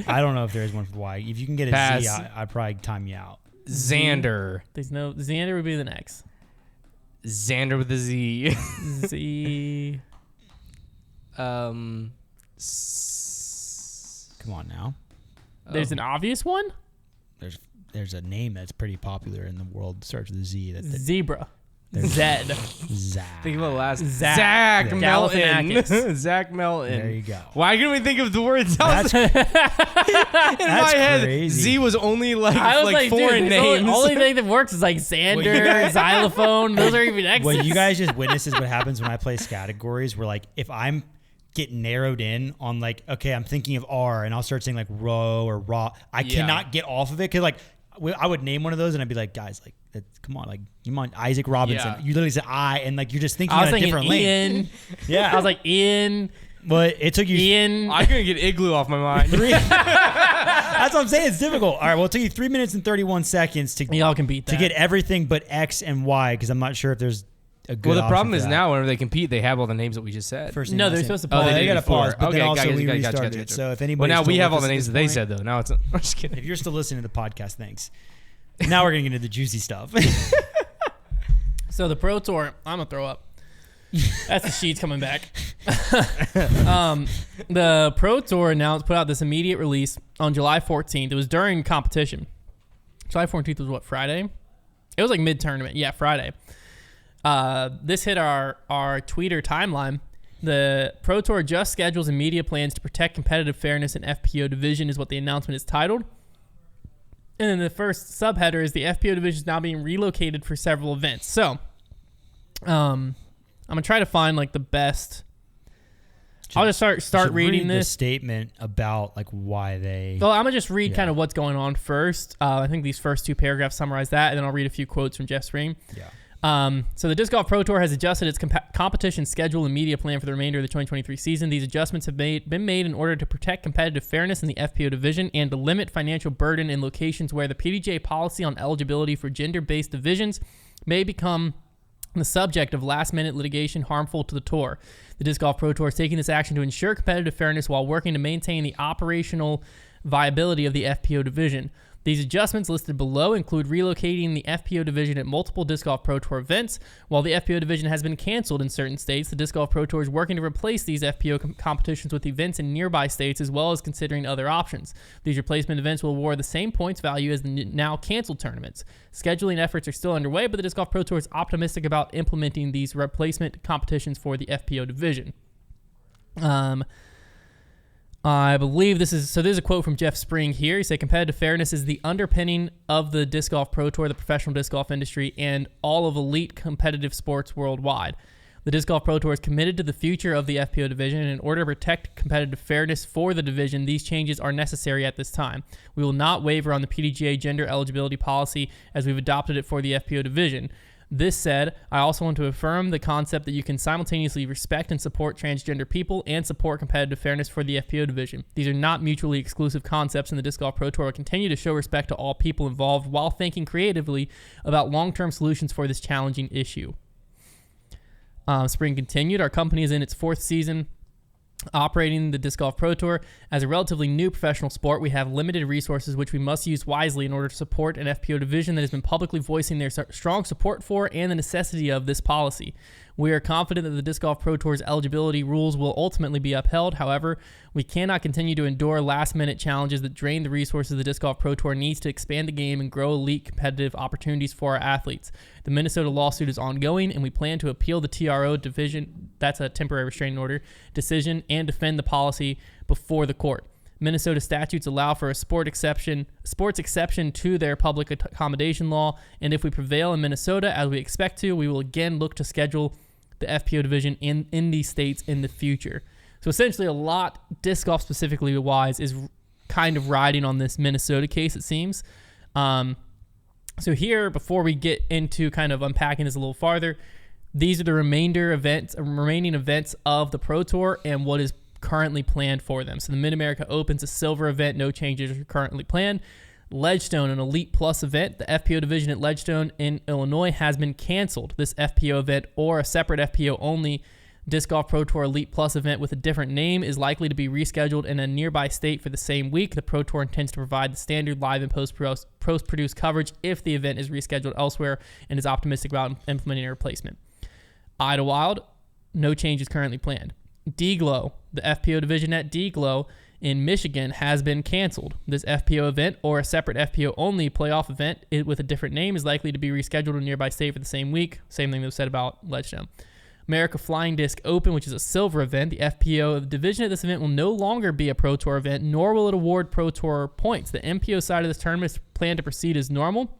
I don't know if there is one for Y. If you can get a Pass. Z, I'd probably time you out. Xander. There's no Xander would be the next. Xander with a Z. Z. Come on now. There's an obvious one. There's a name that's pretty popular in the world. Starts with a Z. Zebra. Zed. Zach. Think about the last. Zach. Zach Melton. Galifianakis. Zach Melton. There you go. Why couldn't we think of the words? That's, In my head, crazy. Z was only like Dude, foreign the names. only thing that works is like Xander, xylophone. Those are even X's. Well, you guys just witnesses what happens when I play categories where, like, if I'm getting narrowed in on, like, okay, I'm thinking of R and I'll start saying, like, row or raw. I cannot get off of it because, like, I would name one of those and I'd be like, guys, like, come on, like, you on Isaac Robinson. Yeah. You literally said I, and, like, you're just thinking I was on a thinking different Ian. lane. Yeah. I was like Ian. But it took you. Ian. I couldn't get Igloo off my mind. That's what I'm saying. It's difficult. All right. Well, it took you 3 minutes and 31 seconds to Y'all can beat that. to get everything but X and Y because I'm not sure if there's a good. Well, the option problem for is that. now whenever they compete, they have all the names that we just said. First name, No, last they're name. supposed to Oh, pause. they They did got to before. pause, but then Okay, also gotcha, we gotcha, restarted gotcha, it. gotcha. So if Well, anybody, now we have all the names names that they said, though. Now it's. I'm just kidding. If you're still listening to the podcast, thanks. Now we're gonna get into the juicy stuff. So the Pro Tour, I'm gonna throw up. That's the sheets coming back. The Pro Tour announced, put out this immediate release on July 14th. It was during competition. July 14th was what, Friday? It was like mid-tournament. Yeah, Friday. This hit our Twitter timeline. The Pro Tour just schedules and media plans to protect competitive fairness in FPO division is what the announcement is titled. And then the first subheader is the FPO division is now being relocated for several events. So, I'm gonna try to find like the best. I'll just start reading the this statement about like why they. Well, I'm gonna just read Yeah. kind of what's going on first. I think these first two paragraphs summarize that, and then I'll read a few quotes from Jeff Spring. Yeah. So the Disc Golf Pro Tour has adjusted its competition schedule and media plan for the remainder of the 2023 season. These adjustments have been made in order to protect competitive fairness in the FPO division and to limit financial burden in locations where the PDGA policy on eligibility for gender-based divisions may become the subject of last-minute litigation harmful to the tour. The Disc Golf Pro Tour is taking this action to ensure competitive fairness while working to maintain the operational viability of the FPO division. These adjustments listed below include relocating the FPO division at multiple Disc Golf Pro Tour events. While the FPO division has been canceled in certain states, the Disc Golf Pro Tour is working to replace these FPO competitions with events in nearby states as well as considering other options. These replacement events will award the same points value as the now canceled tournaments. Scheduling efforts are still underway, but the Disc Golf Pro Tour is optimistic about implementing these replacement competitions for the FPO division. I believe there's a quote from Jeff Spring here. He said, competitive fairness is the underpinning of the Disc Golf Pro Tour, the professional disc golf industry, and all of elite competitive sports worldwide. The Disc Golf Pro Tour is committed to the future of the FPO division, and in order to protect competitive fairness for the division, these changes are necessary at this time. We will not waver on the PDGA gender eligibility policy as we've adopted it for the FPO division. This said, I also want to affirm the concept that you can simultaneously respect and support transgender people and support competitive fairness for the FPO division. These are not mutually exclusive concepts, and the Disc Golf Pro Tour will continue to show respect to all people involved while thinking creatively about long-term solutions for this challenging issue. Spring continued. Our company is in its 4th season operating the Disc Golf Pro Tour. As a relatively new professional sport, we have limited resources which we must use wisely in order to support an FPO division that has been publicly voicing their strong support for and the necessity of this policy. We are confident that the Disc Golf Pro Tour's eligibility rules will ultimately be upheld. However, we cannot continue to endure last-minute challenges that drain the resources the Disc Golf Pro Tour needs to expand the game and grow elite competitive opportunities for our athletes. The Minnesota lawsuit is ongoing, and we plan to appeal the TRO division, that's a temporary restraining order, decision, and defend the policy before the court. Minnesota statutes allow for a sports exception to their public accommodation law, and if we prevail in Minnesota, as we expect to, we will again look to schedule the FPO division in these states in the future. So essentially a lot, disc golf specifically wise, is kind of riding on this Minnesota case, it seems. So here, before we get into kind of unpacking this a little farther, these are the remaining events of the Pro Tour and what is currently planned for them. So the Mid-America Open's a silver event, no changes are currently planned. Ledgestone, an Elite Plus event, the FPO division at Ledgestone in Illinois has been canceled. This FPO event or a separate FPO only Disc Golf Pro Tour Elite Plus event with a different name is likely to be rescheduled in a nearby state for the same week. The Pro Tour intends to provide the standard live and post-produced coverage if the event is rescheduled elsewhere and is optimistic about implementing a replacement. Idlewild, no changes currently planned. DGLO, the FPO division at DGLO in Michigan has been canceled. This FPO event or a separate FPO only playoff event with a different name is likely to be rescheduled in a nearby state for the same week. Same thing that was said about Ledgestone. America Flying Disc Open, which is a silver event. The FPO division at this event will no longer be a Pro Tour event, nor will it award Pro Tour points. The MPO side of this tournament is planned to proceed as normal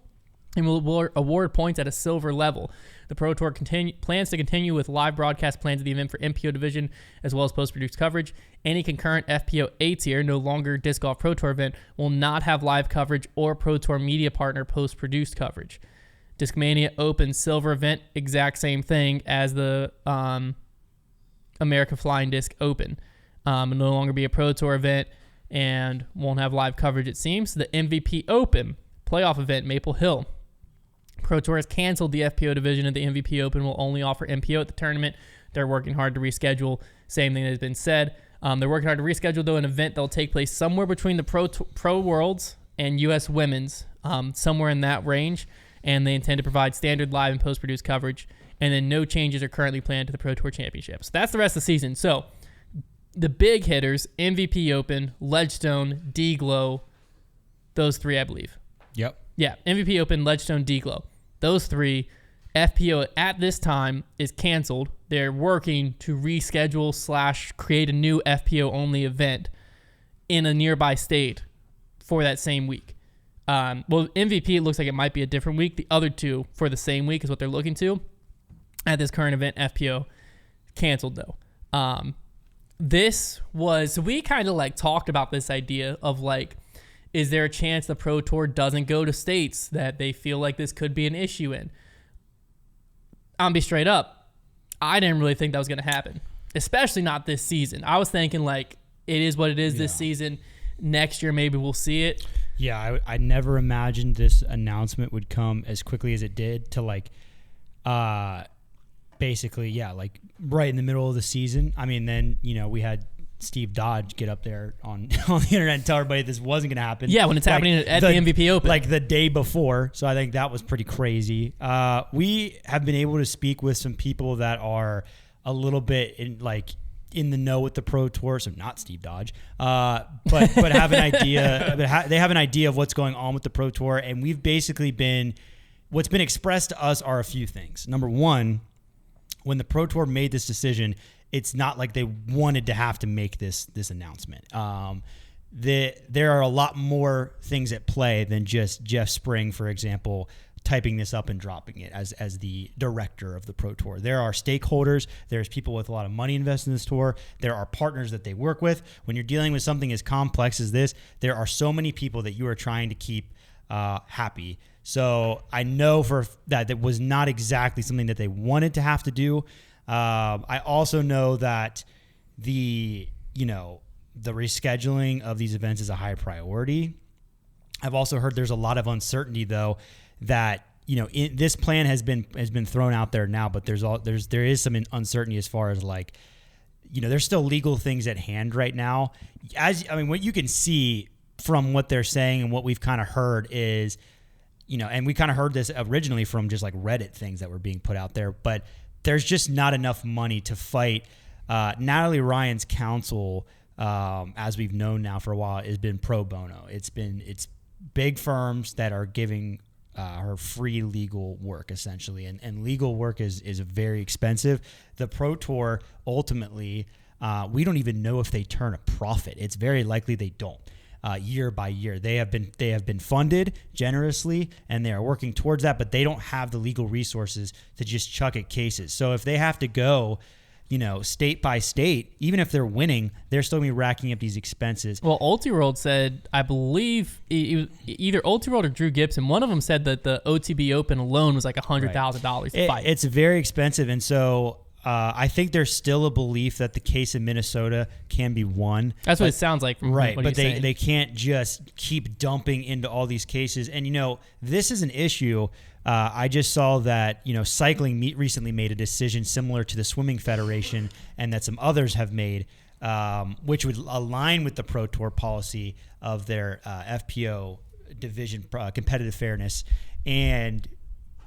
and will award points at a silver level. The Pro Tour plans to continue with live broadcast plans of the event for MPO division as well as post-produced coverage. Any concurrent FPO A tier, no longer Disc Golf Pro Tour event, will not have live coverage or Pro Tour media partner post-produced coverage. Discmania Open silver event, exact same thing as the America Flying Disc Open. Will no longer be a Pro Tour event and won't have live coverage, it seems. The MVP Open playoff event, Maple Hill. Pro Tour has canceled the FPO division of the MVP Open, will only offer MPO at the tournament. They're working hard to reschedule. Same thing that has been said. They're working hard to reschedule, though, an event that will take place somewhere between the Pro Worlds and U.S. Women's, somewhere in that range. And they intend to provide standard live and post-produced coverage. And then no changes are currently planned to the Pro Tour Championships. That's the rest of the season. So the big hitters, MVP Open, Ledgestone, DGLO, those three, I believe. Yep. Yeah, MVP Open, Ledgestone, DGLO. Those three. FPO at this time is canceled. They're working to reschedule / create a new FPO only event in a nearby state for that same week. Well, MVP, it looks like it might be a different week. The other two for the same week is what they're looking to. At this current event, FPO canceled though. So we kind of like talked about this idea of like, is there a chance the Pro Tour doesn't go to states that they feel like this could be an issue in? I'll be straight up. I didn't really think that was going to happen, especially not this season. I was thinking like it is what it is this season. Next year, maybe we'll see it. Yeah, I never imagined this announcement would come as quickly as it did to like, basically, yeah, like right in the middle of the season. I mean, then, we had Steve Dodge get up there on the internet and tell everybody this wasn't going to happen. Yeah, when it's happening at the MVP Open. Like the day before. So I think that was pretty crazy. We have been able to speak with some people that are a little bit in the know with the Pro Tour, so not Steve Dodge, but have an idea. They have an idea of what's going on with the Pro Tour, and we've basically what's been expressed to us are a few things. Number one, when the Pro Tour made this decision, it's not like they wanted to have to make this announcement. There are a lot more things at play than just Jeff Spring, for example, typing this up and dropping it as the director of the Pro Tour. There are stakeholders. There's people with a lot of money invested in this tour. There are partners that they work with. When you're dealing with something as complex as this, there are so many people that you are trying to keep happy. So I know for that was not exactly something that they wanted to have to do. I also know that the rescheduling of these events is a high priority. I've also heard there's a lot of uncertainty, though, that this plan has been thrown out there now, but there is some uncertainty as far as there's still legal things at hand right now. What you can see from what they're saying and what we've kind of heard is, and we kind of heard this originally from just like Reddit things that were being put out there, but there's just not enough money to fight. Natalie Ryan's counsel, as we've known now for a while, has been pro bono. It's big firms that are giving her free legal work, essentially, and legal work is very expensive. The Pro Tour, ultimately, we don't even know if they turn a profit. It's very likely they don't. Year by year, they have been funded generously, and they are working towards that, but they don't have the legal resources to just chuck at cases. So if they have to go state by state, even if they're winning, they're still going to be racking up these expenses. Well, Ultiworld said, I believe it was either Ultiworld or Drew Gibson, one of them said that the OTB Open alone was like $100,000 to fight. It's very expensive, and so I think there's still a belief that the case in Minnesota can be won. That's what it sounds like. Right, but they can't just keep dumping into all these cases. And, this is an issue. I just saw that, cycling recently made a decision similar to the Swimming Federation and that some others have made, which would align with the Pro Tour policy of their FPO division, competitive fairness. And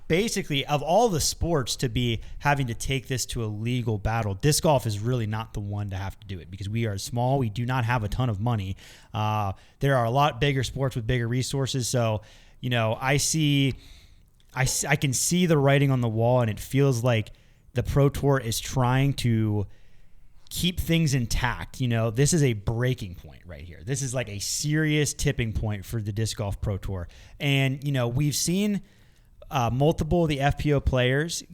basically, of all the sports to be having to take this to a legal battle, disc golf is really not the one to have to do it because we are small. We do not have a ton of money. There are a lot bigger sports with bigger resources. So, I can see the writing on the wall, and it feels like the Pro Tour is trying to keep things intact. This is a breaking point right here. This is like a serious tipping point for the Disc Golf Pro Tour. And, we've seen multiple of the FPO players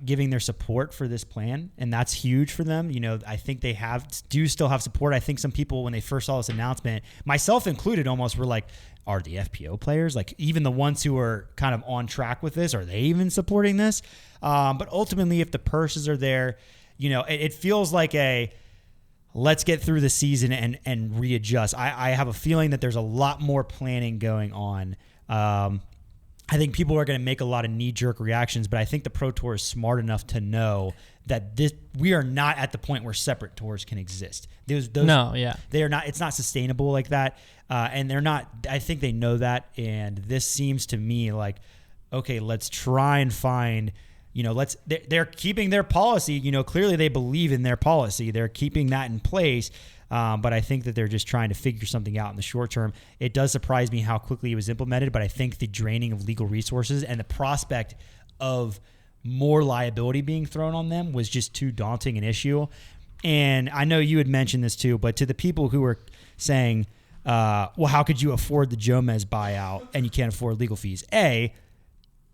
giving their support for this plan, and that's huge for them. I think they do still have support. I think some people, when they first saw this announcement, myself included, almost were like, are the FPO players, like even the ones who are kind of on track with this, are they even supporting this? But ultimately, if the purses are there, it feels like let's get through the season and readjust. I have a feeling that there's a lot more planning going on. I think people are going to make a lot of knee-jerk reactions, but I think the Pro Tour is smart enough to know that we are not at the point where separate tours can exist. They are not. It's not sustainable like that, and they're not. I think they know that, and this seems to me like, okay, let's try and find. They're keeping their policy. Clearly they believe in their policy. They're keeping that in place. But I think that they're just trying to figure something out in the short term. It does surprise me how quickly it was implemented, but I think the draining of legal resources and the prospect of more liability being thrown on them was just too daunting an issue. And I know you had mentioned this too, but to the people who are saying, well, how could you afford the Jomez buyout and you can't afford legal fees?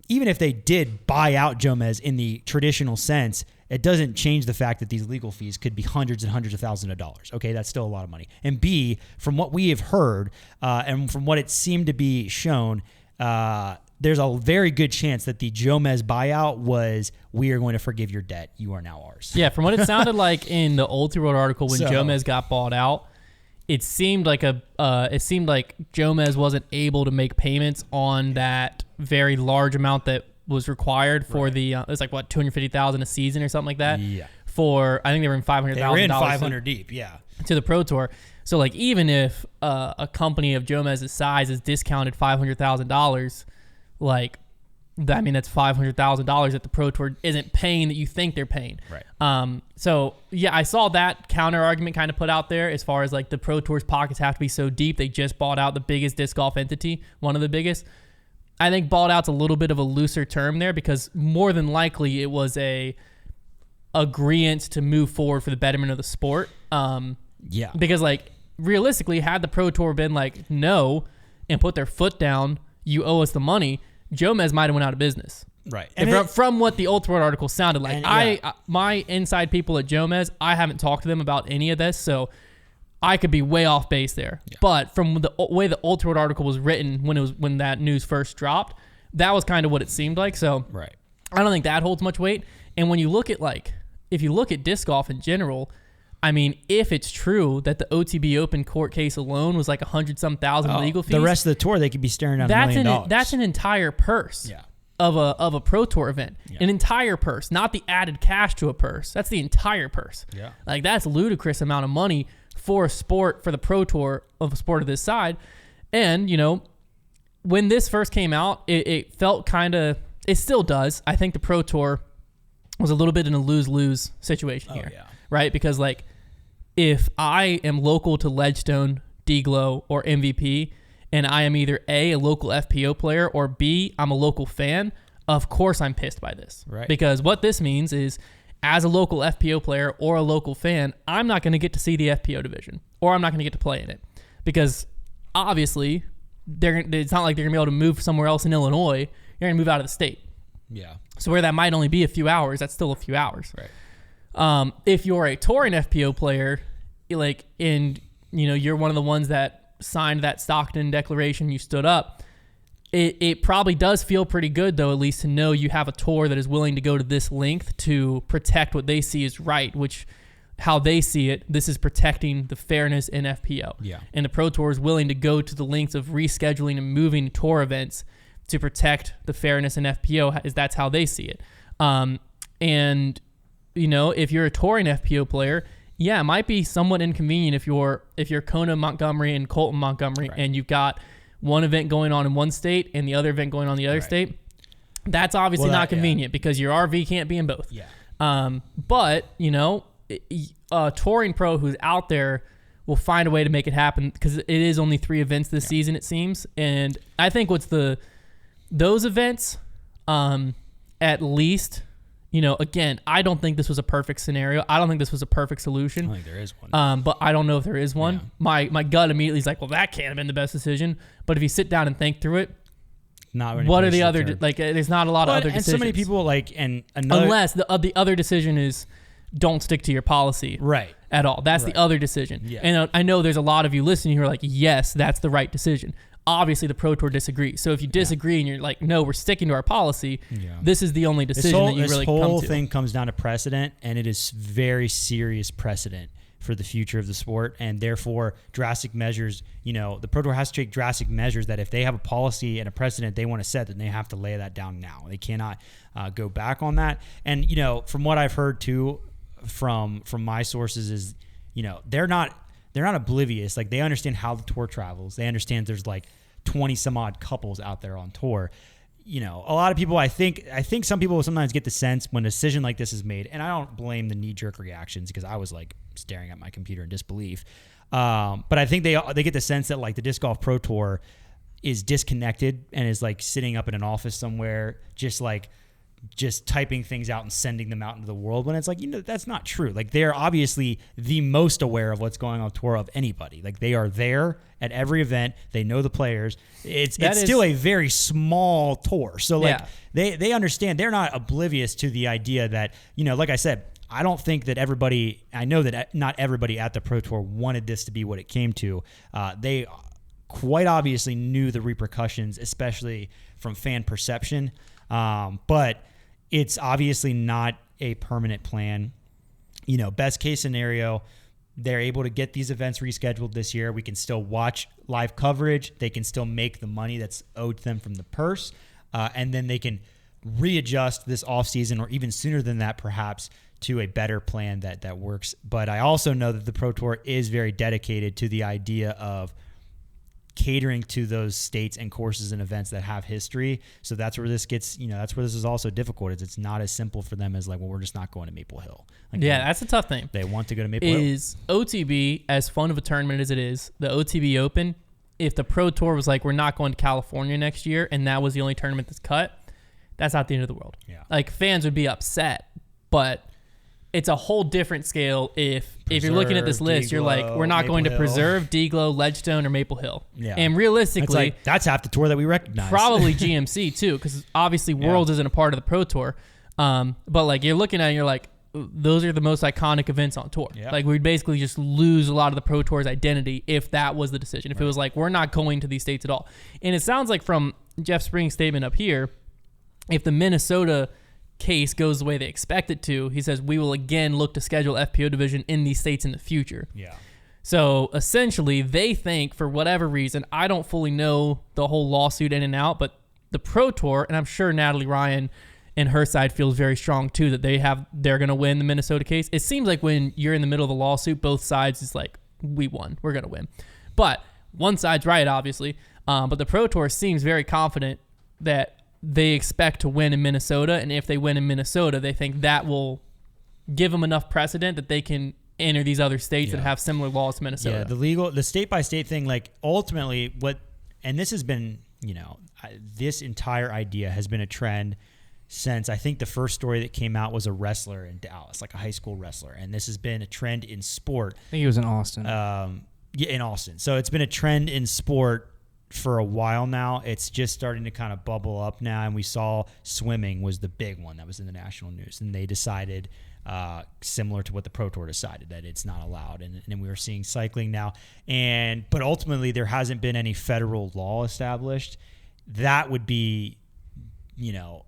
Even if they did buy out Jomez in the traditional sense, it doesn't change the fact that these legal fees could be hundreds and hundreds of thousands of dollars. Okay, that's still a lot of money. And B, from what we have heard and from what it seemed to be shown, there's a very good chance that the Jomez buyout was, we are going to forgive your debt. You are now ours. Yeah, from what it sounded like in the Ultiworld article when Jomez got bought out, it seemed like Jomez wasn't able to make payments on that very large amount that was required for the it was like what, $250,000 a season or something like that. Yeah. For I think they were in $500,000. They were in 500 deep. Yeah. To the Pro Tour. So like even if a company of Jomez's size is discounted $500,000, like I mean that's $500,000 that the Pro Tour isn't paying that you think they're paying. Right. So yeah, I saw that counter argument kind of put out there as far as like the Pro Tour's pockets have to be so deep. They just bought out the biggest disc golf entity, one of the biggest. I think bought out's a little bit of a looser term there because more than likely it was a agreement to move forward for the betterment of the sport. Yeah. Because like realistically, had the Pro Tour been like no and put their foot down, you owe us the money, Jomez might have went out of business. Right. And from what the Ultimate article sounded like, my inside people at Jomez, I haven't talked to them about any of this, so I could be way off base there. Yeah. But from the way the Ultimate article was written when that news first dropped, that was kind of what it seemed like. So right. I don't think that holds much weight. And when you look at if you look at disc golf in general, I mean, if it's true that the OTB Open court case alone was like 100-some thousand legal fees, the rest of the tour they could be staring at $1 million. That's an entire purse. Yeah. Of a Pro Tour event. Yeah. An entire purse, not the added cash to a purse. That's the entire purse. Yeah. Like that's ludicrous amount of money for a sport, for the Pro Tour of a sport of this side. And, when this first came out, it felt kind of, it still does. I think the Pro Tour was a little bit in a lose-lose situation here. Yeah. Right? Because if I am local to Ledgestone, DGLO, or MVP, and I am either A, local FPO player, or B, I'm a local fan, of course I'm pissed by this. Right. Because what this means is, as a local FPO player or a local fan, I'm not going to get to see the FPO division, or I'm not going to get to play in it. Because obviously, it's not like they're going to be able to move somewhere else in Illinois. You're going to move out of the state. Yeah. So where that might only be a few hours, that's still a few hours. Right. If you're a touring FPO player, you're one of the ones that signed that Stockton declaration, you stood up, it probably does feel pretty good, though, at least to know you have a tour that is willing to go to this length to protect what they see as right, which how they see it, this is protecting the fairness in FPO. Yeah. And the Pro Tour is willing to go to the lengths of rescheduling and moving tour events to protect the fairness in FPO, that's how they see it. If you're a touring FPO player, yeah, it might be somewhat inconvenient if you're Konner Montgomery and Colton Montgomery, right, and you've got one event going on in one state and the other event going on in the other state. That's obviously not convenient because your RV can't be in both. Yeah. But a touring pro who's out there will find a way to make it happen because it is only 3 events this season, it seems. And I think those events, at least. Again, I don't think this was a perfect scenario. I don't think this was a perfect solution. I think there is one. But I don't know if there is one. Yeah. My gut immediately is like, well, that can't have been the best decision. But if you sit down and think through it, what are the other there's not a lot of other decisions. And so many people unless the other decision is don't stick to your policy at all. That's the other decision. Yeah. And I know there's a lot of you listening who are like, yes, that's the right decision. Obviously, the Pro Tour disagrees. So if you disagree and you're like, no, we're sticking to our policy, this is the only decision that you really come to. This whole thing comes down to precedent, and it is very serious precedent for the future of the sport, and therefore drastic measures, the Pro Tour has to take drastic measures that if they have a policy and a precedent they want to set, then they have to lay that down now. They cannot go back on that. And, from what I've heard too from my sources is, they're not oblivious. Like, they understand how the tour travels. They understand there's 20 some odd couples out there on tour. A lot of people, I think some people will sometimes get the sense when a decision like this is made, and I don't blame the knee-jerk reactions because I was staring at my computer in disbelief. But I think they get the sense that the Disc Golf Pro Tour is disconnected and is sitting up in an office somewhere, just typing things out and sending them out into the world, when it's that's not true. They are obviously the most aware of what's going on tour of anybody. They are there at every event. They know the players. It's still a very small tour. So they understand. They're not oblivious to the idea that, like I said, I don't think that I know that not everybody at the Pro Tour wanted this to be what it came to. They quite obviously knew the repercussions, especially from fan perception. But it's obviously not a permanent plan. Best case scenario, they're able to get these events rescheduled this year. We can still watch live coverage. They can still make the money that's owed to them from the purse. And then they can readjust this offseason, or even sooner than that, perhaps, to a better plan that works. But I also know that the Pro Tour is very dedicated to the idea of catering to those states and courses and events that have history. So that's where this gets, that's where this is also difficult. It's not as simple for them as we're just not going to Maple Hill. That's a tough thing. They want to go to Maple Hill. Is OTB, as fun of a tournament as it is, the OTB Open, if the Pro Tour was we're not going to California next year, and that was the only tournament that's cut, that's not the end of the world. Yeah. Fans would be upset, but it's a whole different scale if you're looking at this list, you're like, we're not going to preserve DGLO, Ledgestone, or Maple Hill. Yeah. And realistically, that's half the tour that we recognize. Probably GMC too, because obviously Worlds isn't a part of the Pro Tour. But like you're looking at it, and you're like, those are the most iconic events on tour. Yeah. Like we'd basically just lose a lot of the Pro Tour's identity if that was the decision. If it was like, we're not going to these states at all. And it sounds like from Jeff Spring's statement up here, if the Minnesota case goes the way they expect it to, he says, we will again look to schedule FPO division in these states in the future. Yeah. So essentially they think, for whatever reason, I don't fully know the whole lawsuit in and out, but the Pro Tour, and I'm sure Natalie Ryan and her side feels very strong too, that they're going to win the Minnesota case. It seems like when you're in the middle of the lawsuit, both sides is like, we won, we're going to win. But one side's right, obviously. But the Pro Tour seems very confident that they expect to win in Minnesota. And if they win in Minnesota, they think that will give them enough precedent that they can enter these other states that have similar laws to Minnesota. Yeah, the state by state thing, like ultimately and this has been, this entire idea has been a trend since I think the first story that came out was a wrestler in Dallas, like a high school wrestler. And this has been a trend in sport. I think he was in Austin. In Austin. So it's been a trend in sport for a while now. It's just starting to kind of bubble up now. And we saw swimming was the big one that was in the national news. And they decided, similar to what the Pro Tour decided, that it's not allowed. And then we were seeing cycling now. But ultimately, there hasn't been any federal law established. That would be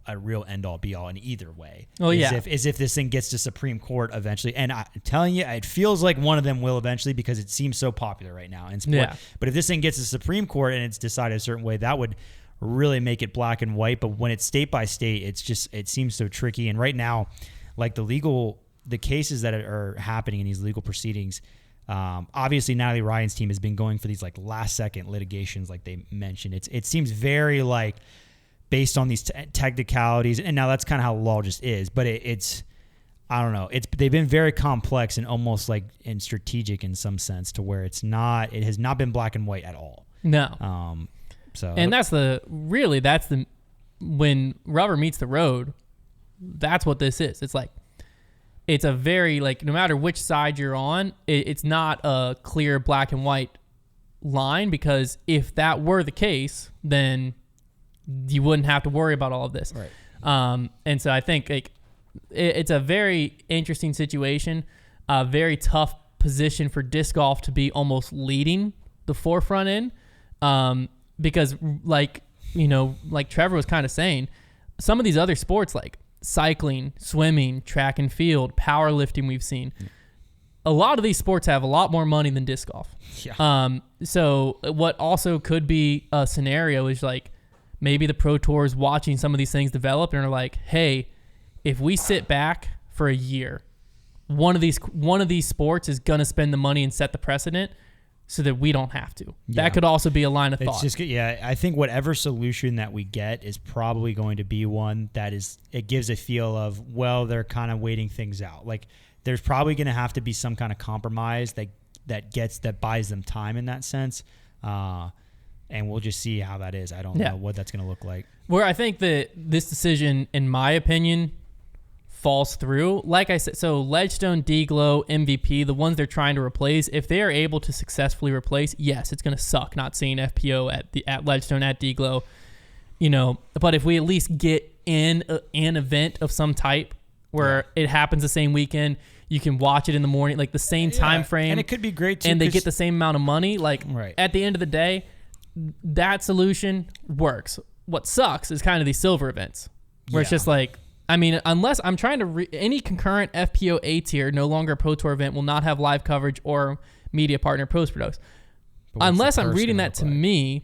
a real end-all be-all in either way. Oh, yeah. As if this thing gets to Supreme Court eventually. And I'm telling you, it feels like one of them will eventually because it seems so popular right now in sport. Yeah. But if this thing gets to Supreme Court and it's decided a certain way, that would really make it black and white. But when it's state by state, it seems so tricky. And right now, like the cases that are happening in these legal proceedings, obviously Natalie Ryan's team has been going for these like last-second litigations like they mentioned. It seems very like based on these technicalities, and now that's kind of how law just is. But it's I don't know. They've been very complex and almost like and strategic in some sense to where it has not been black and white at all. No. So and when rubber meets the road, that's what this is. It's like it's a very like no matter which side you're on, it's not a clear black and white line, because if that were the case, then you wouldn't have to worry about all of this. Right. And so I think like it's a very interesting situation, a very tough position for disc golf to be almost leading the forefront in, because like Trevor was kind of saying, some of these other sports like cycling, swimming, track and field, powerlifting we've seen. A lot of these sports have a lot more money than disc golf. Yeah. So what also could be a scenario is like, maybe the Pro Tour is watching some of these things develop and are like, hey, if we sit back for a year, one of these sports is going to spend the money and set the precedent so that we don't have to. Yeah. That could also be a line of thought. I think whatever solution that we get is probably going to be one that it gives a feel of, well, they're kind of waiting things out. Like there's probably going to have to be some kind of compromise that buys them time in that sense. And we'll just see how that is. I don't know what that's going to look like. Where I think that this decision, in my opinion, falls through. Like I said, so Ledgestone, DGLO, MVP, the ones they're trying to replace, if they are able to successfully replace, yes, it's going to suck not seeing FPO at Ledgestone, at DGLO. But if we at least get in an event of some type where it happens the same weekend, you can watch it in the morning, like the same time frame. And it could be great too. And they get the same amount of money. Like at the end of the day, that solution works. What sucks is kind of these silver events where it's just like, I mean, unless I'm trying to any concurrent FPO A tier, no longer a Pro Tour event, will not have live coverage or media partner post-produce. Unless I'm reading that to me,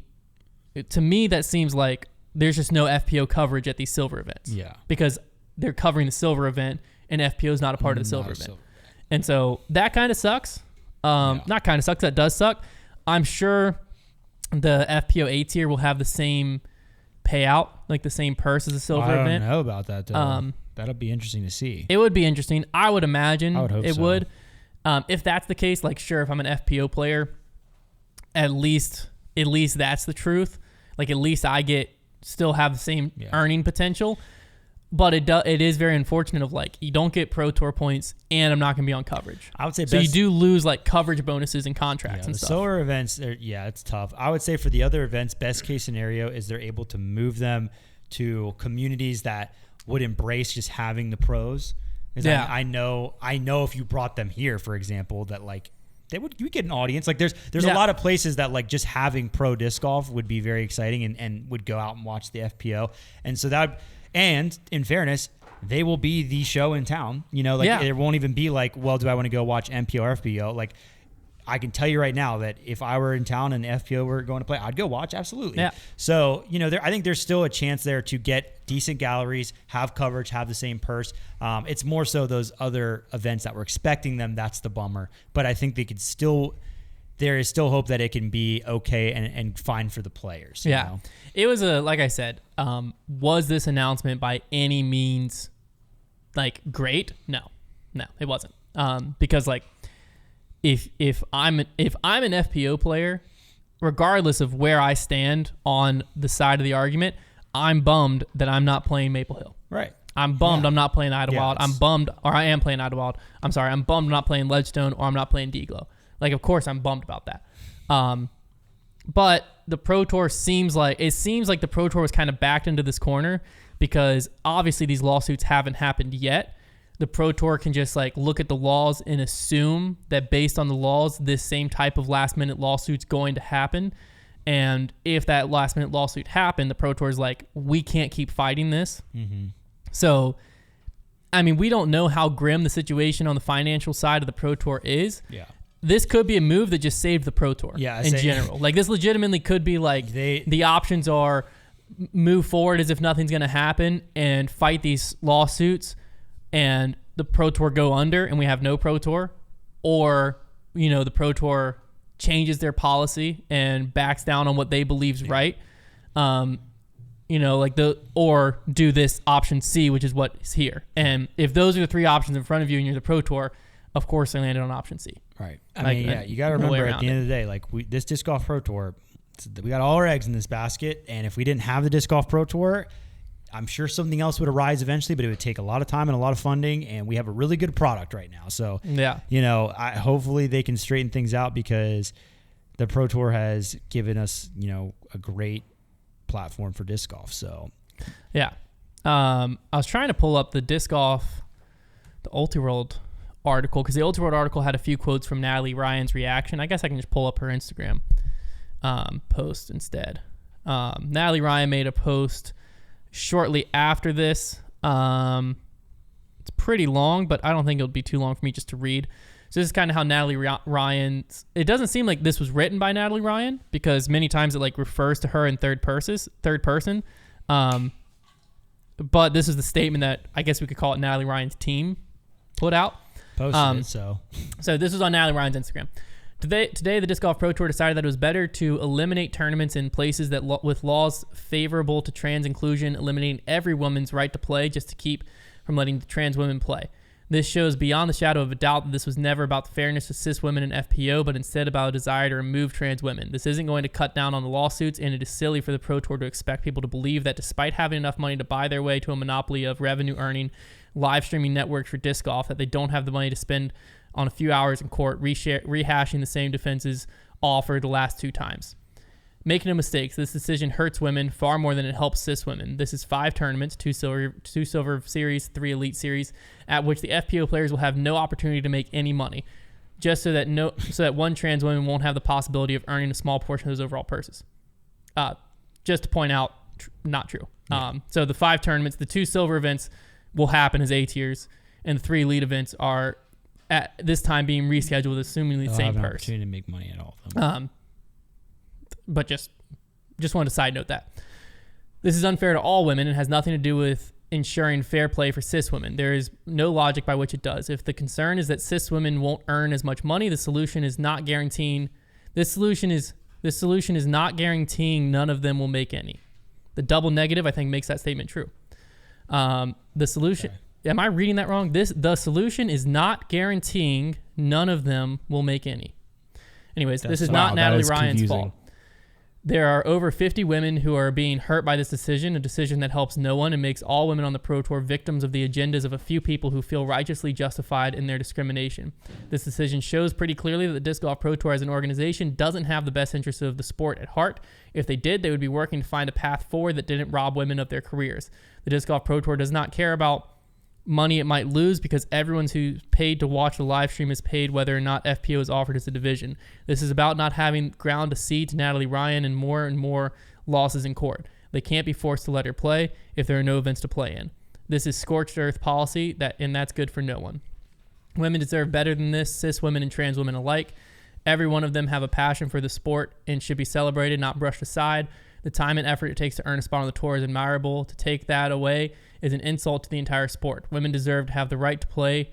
that seems like there's just no FPO coverage at these silver events. Yeah. Because they're covering the silver event and FPO is not a part of the silver event. And so that kind of sucks. Not kind of sucks. That does suck. I'm sure the FPO A tier will have the same payout, like the same purse as a silver event. I don't know about that though. That'll be interesting to see. It would be interesting. I would imagine it would. If that's the case, like sure, if I'm an FPO player, at least that's the truth. Like at least I still have the same earning potential. But it is very unfortunate of like you don't get Pro Tour points and I'm not going to be on coverage. I would say so you do lose like coverage bonuses and contracts and the stuff. solar events, it's tough. I would say for the other events, best case scenario is they're able to move them to communities that would embrace just having the pros. Yeah, I know if you brought them here, for example, that like you would get an audience. Like there's a lot of places that like just having pro disc golf would be very exciting and would go out and watch the FPO. And so and in fairness, they will be the show in town. It won't even be like, well, do I want to go watch MPO or FPO? Like I can tell you right now that if I were in town and FPO were going to play, I'd go watch. Absolutely. Yeah. So, I think there's still a chance there to get decent galleries, have coverage, have the same purse. It's more so those other events that we're expecting them. That's the bummer. But I think there is still hope that it can be okay and fine for the players. Yeah. It was like I said, was this announcement by any means like great? No, it wasn't. Because like, if I'm an FPO player, regardless of where I stand on the side of the argument, I'm bummed that I'm not playing Maple Hill. Right. I'm bummed I'm not playing Idlewild. I'm bummed, or I am playing Idlewild. I'm sorry, I'm bummed I'm not playing Ledgestone, or I'm not playing DGLO. Like, of course, I'm bummed about that. But the Pro Tour seems like the Pro Tour was kind of backed into this corner because obviously these lawsuits haven't happened yet. The Pro Tour can just like look at the laws and assume that based on the laws, this same type of last minute lawsuit's going to happen. And if that last minute lawsuit happened, the Pro Tour is like, we can't keep fighting this. Mm-hmm. So, I mean, we don't know how grim the situation on the financial side of the Pro Tour is. Yeah. This could be a move that just saved the Pro Tour in general. Like this legitimately could be like the options are move forward as if nothing's going to happen and fight these lawsuits and the Pro Tour go under and we have no Pro Tour, or, the Pro Tour changes their policy and backs down on what they believe is right. Or do this option C, which is what is here. And if those are the three options in front of you and you're the Pro Tour, of course they landed on option C. Right. You got to remember at the end of the day, like this Disc Golf Pro Tour, we got all our eggs in this basket. And if we didn't have the Disc Golf Pro Tour, I'm sure something else would arise eventually, but it would take a lot of time and a lot of funding. And we have a really good product right now. So, hopefully they can straighten things out because the Pro Tour has given us, a great platform for disc golf. So, yeah. I was trying to pull up the disc golf, the Ultiworld article, because the Ultiworld article had a few quotes from Natalie Ryan's reaction. I guess I can just pull up her Instagram post instead. Natalie Ryan made a post shortly after this. It's pretty long, but I don't think it'll be too long for me just to read. So this is kind of how Natalie Ryan. It doesn't seem like this was written by Natalie Ryan because many times it like refers to her in third person. But this is the statement that I guess we could call it Natalie Ryan's team put out. Posted it, So this was on Natalie Ryan's Instagram. Today, the Disc Golf Pro Tour decided that it was better to eliminate tournaments in places that with laws favorable to trans inclusion, eliminating every woman's right to play just to keep from letting trans women play. This shows beyond the shadow of a doubt that this was never about the fairness of cis women in FPO, but instead about a desire to remove trans women. This isn't going to cut down on the lawsuits, and it is silly for the Pro Tour to expect people to believe that despite having enough money to buy their way to a monopoly of revenue-earning live streaming networks for disc golf, that they don't have the money to spend on a few hours in court rehashing the same defenses offered the last two times. Make no mistakes, this decision hurts women far more than it helps cis women. This is 5 tournaments, 2 silver series, 3 elite series, at which the FPO players will have no opportunity to make any money, just so that one trans woman won't have the possibility of earning a small portion of those overall purses. Just to point out, not true. Yeah. So the 5 tournaments, the 2 silver events will happen as A tiers, and the 3 elite events are at this time being rescheduled, assuming the same purse. Opportunity to make money at all of them. But just wanted to side note that. This is unfair to all women and has nothing to do with ensuring fair play for cis women. There is no logic by which it does. If the concern is that cis women won't earn as much money, the solution is not guaranteeing none of them will make any. The double negative, I think, makes that statement true. The solution... Okay. Am I reading that wrong? The solution is not guaranteeing none of them will make any. Anyways, this is not Natalie Ryan's fault. There are over 50 women who are being hurt by this decision, a decision that helps no one and makes all women on the Pro Tour victims of the agendas of a few people who feel righteously justified in their discrimination. This decision shows pretty clearly that the Disc Golf Pro Tour as an organization doesn't have the best interests of the sport at heart. If they did, they would be working to find a path forward that didn't rob women of their careers. The Disc Golf Pro Tour does not care about money it might lose because everyone who's paid to watch the live stream is paid whether or not FPO is offered as a division. This is about not having ground to cede to Natalie Ryan and more losses in court. They can't be forced to let her play if there are no events to play in. This is scorched earth policy, and that's good for no one. Women deserve better than this, cis women and trans women alike. Every one of them have a passion for the sport and should be celebrated, not brushed aside. The time and effort it takes to earn a spot on the tour is admirable. To take that away is an insult to the entire sport. Women deserve to have the right to play.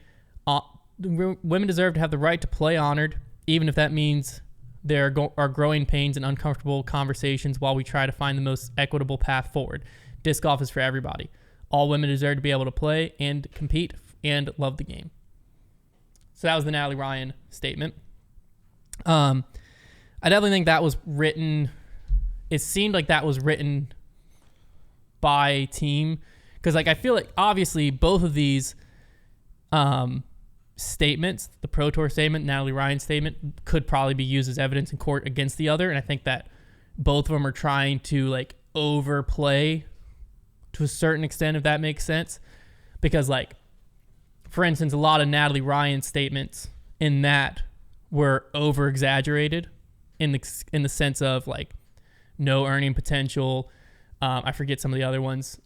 Women deserve to have the right to play honored, even if that means there are growing pains and uncomfortable conversations while we try to find the most equitable path forward. Disc golf is for everybody. All women deserve to be able to play and compete and love the game. So that was the Natalie Ryan statement. I definitely think that was written. It seemed like that was written by team. Because, I feel like, obviously, both of these statements, the Pro Tour statement, Natalie Ryan's statement, could probably be used as evidence in court against the other. And I think that both of them are trying to, overplay to a certain extent, if that makes sense. Because, for instance, a lot of Natalie Ryan's statements in that were over-exaggerated in the sense of, no earning potential. I forget some of the other ones.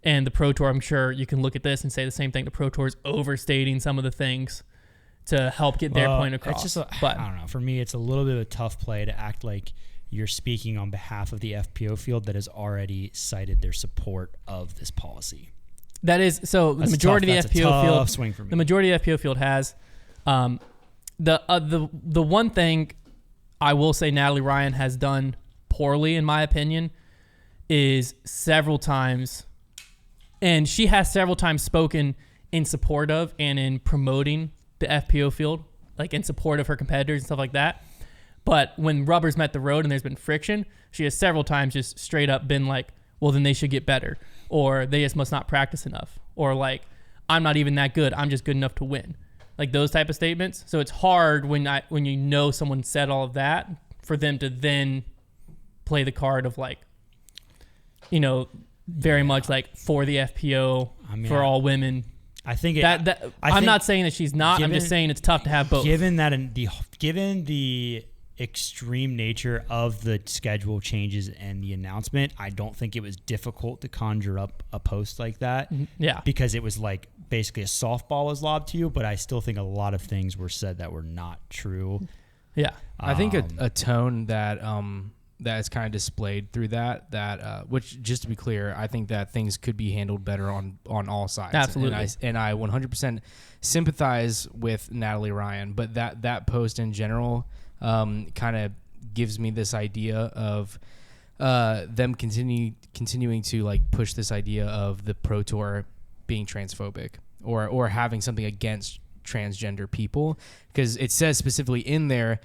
And the Pro Tour, I'm sure you can look at this and say the same thing. The Pro Tour is overstating some of the things to help get their point across. It's just I don't know. For me, it's a little bit of a tough play to act like you're speaking on behalf of the FPO field that has already cited their support of this policy. That is so. The majority of the FPO field, swing for me. The majority of the FPO field has the one thing I will say Natalie Ryan has done poorly, in my opinion, is several times. And she has several times spoken in support of and in promoting the FPO field, in support of her competitors and stuff like that. But when rubber's met the road and there's been friction, she has several times just straight up been like, well, then they should get better. Or they just must not practice enough. Or I'm not even that good. I'm just good enough to win. Those type of statements. So it's hard when you know someone said all of that for them to then play the card of very much for the FPO, for all women. I think I'm not saying that she's not. I'm just saying it's tough to have both. Given the extreme nature of the schedule changes and the announcement, I don't think it was difficult to conjure up a post like that. Yeah, because it was basically a softball was lobbed to you. But I still think a lot of things were said that were not true. Yeah, I think a tone that that is kind of displayed through that which, just to be clear, I think that things could be handled better on all sides. Absolutely. And I 100% sympathize with Natalie Ryan, but that post in general kind of gives me this idea of them continuing to push this idea of the Pro Tour being transphobic or having something against transgender people, because it says specifically in there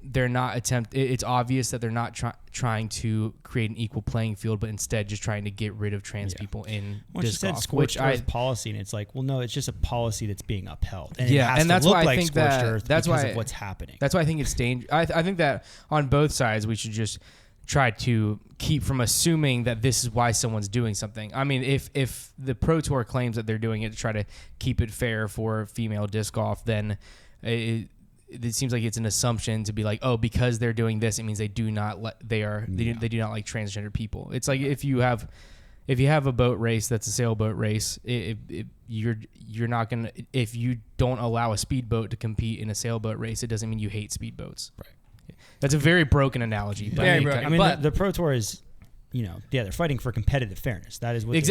they're not it's obvious that they're not trying to create an equal playing field, but instead just trying to get rid of trans people in disc golf. Scorched earth policy, and it's well, no, it's just a policy that's being upheld. And and that's why I think that's why of what's happening. That's why I think it's dangerous. I think that on both sides we should just try to keep from assuming that this is why someone's doing something. I mean, if the Pro Tour claims that they're doing it to try to keep it fair for female disc golf, then it seems like it's an assumption to be because they're doing this, it means they do not they do not like transgender people. It's if you have a boat race that's a sailboat race, you're not gonna, if you don't allow a speedboat to compete in a sailboat race, it doesn't mean you hate speedboats. Right. That's a very broken analogy. Very broken. I mean, the Pro Tour is, they're fighting for competitive fairness. That is what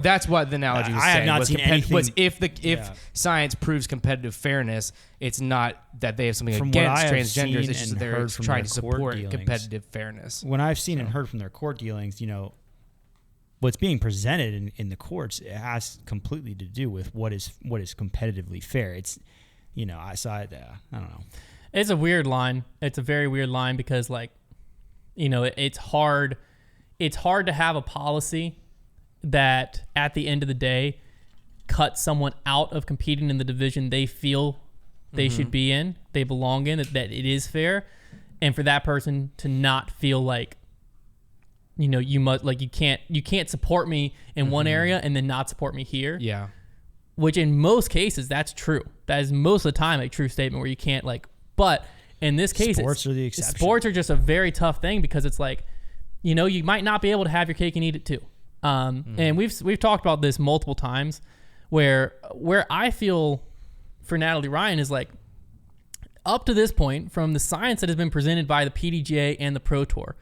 that's what the analogy was saying. I have not seen anything. If science proves competitive fairness, it's not that they have something From against what I have transgenders. seen It's just and they're heard from trying their to support court dealings. competitive fairness. When I've seen and heard from their court dealings, what's being presented in the courts, it has completely to do with what is competitively fair. It's, I don't know. It's a weird line. It's a very weird line because, like, you know, it's hard. It's hard to have a policy that at the end of the day cuts someone out of competing in the division they feel they should be in, they belong in, that it is fair, and for that person to not feel like, you know, you can't support me in one area and then not support me here. Yeah. Which in most cases, that's true. That is most of the time a true statement where you can't, like, but in this case, Sports are the exception. Sports are just a very tough thing because it's like, you know, you might not be able to have your cake and eat it too. And we've talked about this multiple times where I feel for Natalie Ryan is like, up to this point, from the science that has been presented by the PDGA and the Pro Tour,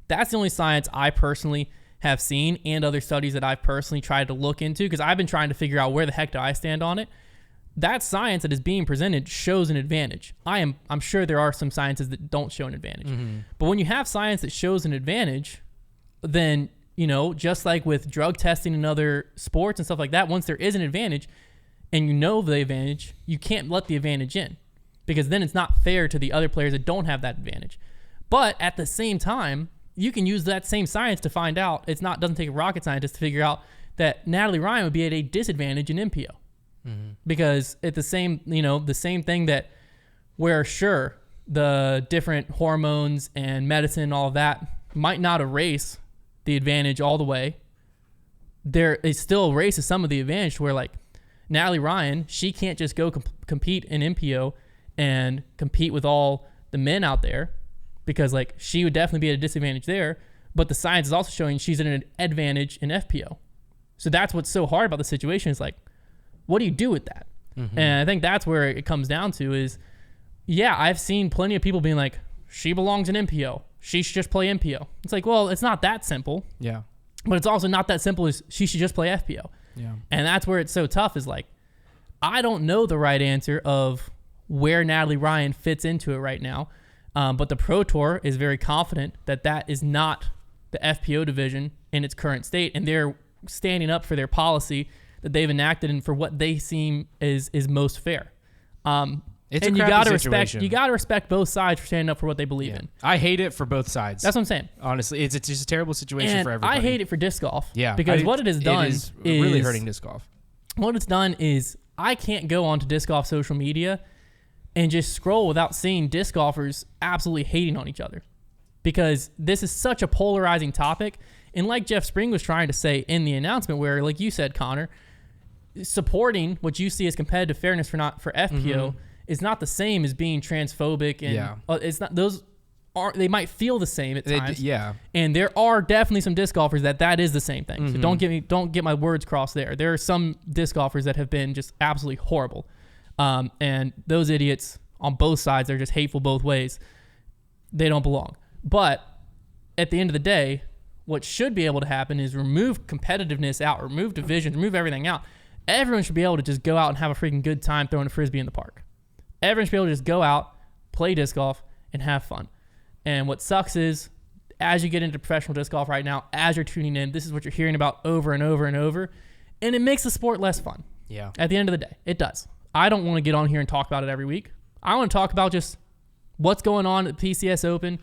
that's the only science I personally have seen and other studies that I've personally tried to look into because I've been trying to figure out where the heck do I stand on it. That science that is being presented shows an advantage. I'm sure there are some sciences that don't show an advantage. But when you have science that shows an advantage, then, you know, just like with drug testing and other sports and stuff like that, once there is an advantage and you know the advantage, you can't let the advantage in because then it's not fair to the other players that don't have that advantage. But at the same time, you can use that same science to find out doesn't take a rocket scientist to figure out that Natalie Ryan would be at a disadvantage in MPO. Because it's the same thing that where sure the different hormones and medicine and all of that might not erase the advantage all the way. It still erases some of the advantage where, like, Natalie Ryan, she can't just go compete in MPO and compete with all the men out there because, like, she would definitely be at a disadvantage there. But the science is also showing she's at an advantage in FPO. So that's what's so hard about the situation is, like, what do you do with that? And I think that's where it comes down to is, yeah, I've seen plenty of people being like, she belongs in MPO. She should just play MPO. It's like, well, it's not that simple. Yeah. But it's also not that simple as she should just play FPO. Yeah. And that's where it's so tough is, like, I don't know the right answer of where Natalie Ryan fits into it right now. But the Pro Tour is very confident that that is not the FPO division in its current state. And they're standing up for their policy that they've enacted and for what they seem is most fair. It's and a crappy situation. You gotta respect both sides for standing up for what they believe in. I hate it for both sides. That's what I'm saying. Honestly, it's just a terrible situation and for everybody. I hate it for disc golf. Yeah, because what it has done is really hurting disc golf. What it's done is I can't go onto disc golf social media and just scroll without seeing disc golfers absolutely hating on each other, because this is such a polarizing topic. And like Jeff Spring was trying to say in the announcement, where, like you said, Konner, supporting what you see as competitive fairness for FPO is not the same as being transphobic, and it's not. They might feel the same at times. And there are definitely some disc golfers that is the same thing. So don't get my words crossed there. There are some disc golfers that have been just absolutely horrible, and those idiots on both sides, they're just hateful both ways. They don't belong. But at the end of the day, what should be able to happen is remove competitiveness out, remove divisions, remove everything out. Everyone should be able to just go out and have a freaking good time throwing a frisbee in the park. Everyone should be able to just go out, play disc golf, and have fun. And what sucks is, as you get into professional disc golf right now, as you're tuning in, this is what you're hearing about over and over and over, and it makes the sport less fun. Yeah. At the end of the day, it does. I don't want to get on here and talk about it every week. I want to talk about just what's going on at the PCS Open,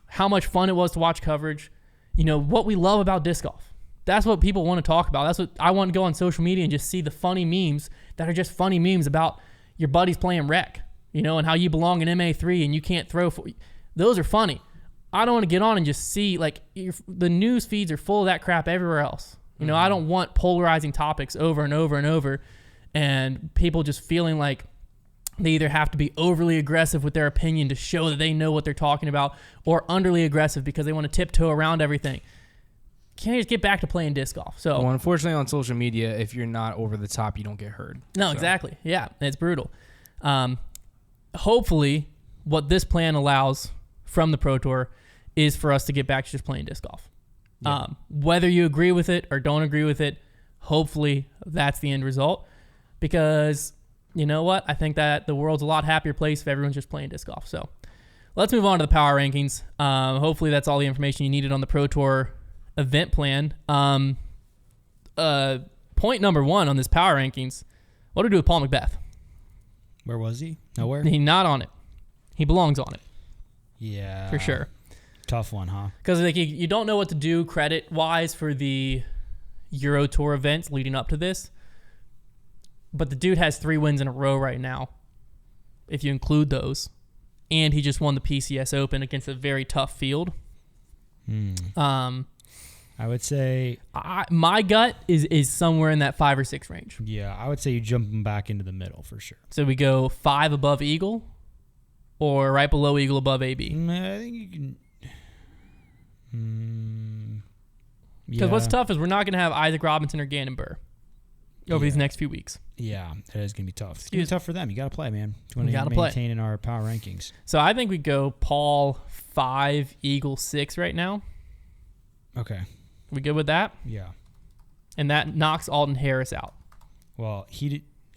how much fun it was to watch coverage, what we love about disc golf. That's what people want to talk about. That's what I want to go on social media and just see the funny memes that are just funny memes about your buddies playing rec, and how you belong in MA3 and you can't throw. Those are funny. I don't want to get on and just see, like, the news feeds are full of that crap everywhere else. I don't want polarizing topics over and over and over, and people just feeling like they either have to be overly aggressive with their opinion to show that they know what they're talking about, or underly aggressive because they want to tiptoe around everything. Can't you just get back to playing disc golf? So, well, unfortunately, on social media, if you're not over the top, you don't get heard. No, exactly. Yeah, it's brutal. Hopefully, what this plan allows from the Pro Tour is for us to get back to just playing disc golf. Yeah. Whether you agree with it or don't agree with it, hopefully that's the end result. Because you know what? I think that the world's a lot happier place if everyone's just playing disc golf. So let's move on to the power rankings. Hopefully that's all the information you needed on the Pro Tour event plan. Point number one on this power rankings, what do we do with Paul McBeth? Where was he? Nowhere? He's not on it. He belongs on it. Yeah. For sure. Tough one, huh? Because like you don't know what to do credit-wise for the Euro Tour events leading up to this. But the dude has 3 wins in a row right now, if you include those. And he just won the PCS Open against a very tough field. I would say my gut is somewhere in that 5 or 6 range. Yeah, I would say you jump him back into the middle for sure. So we go 5 above Eagle, or right below Eagle above AB. I think you can. Because what's tough is we're not going to have Isaac Robinson or Gannon Burr over these next few weeks. Yeah, that is going to be tough. It's going to be tough for them. You got to play, man. If you want to maintain in our power rankings. So I think we go Paul 5, Eagle 6 right now. Okay. We good with that? Yeah. And that knocks Alden Harris out. Well,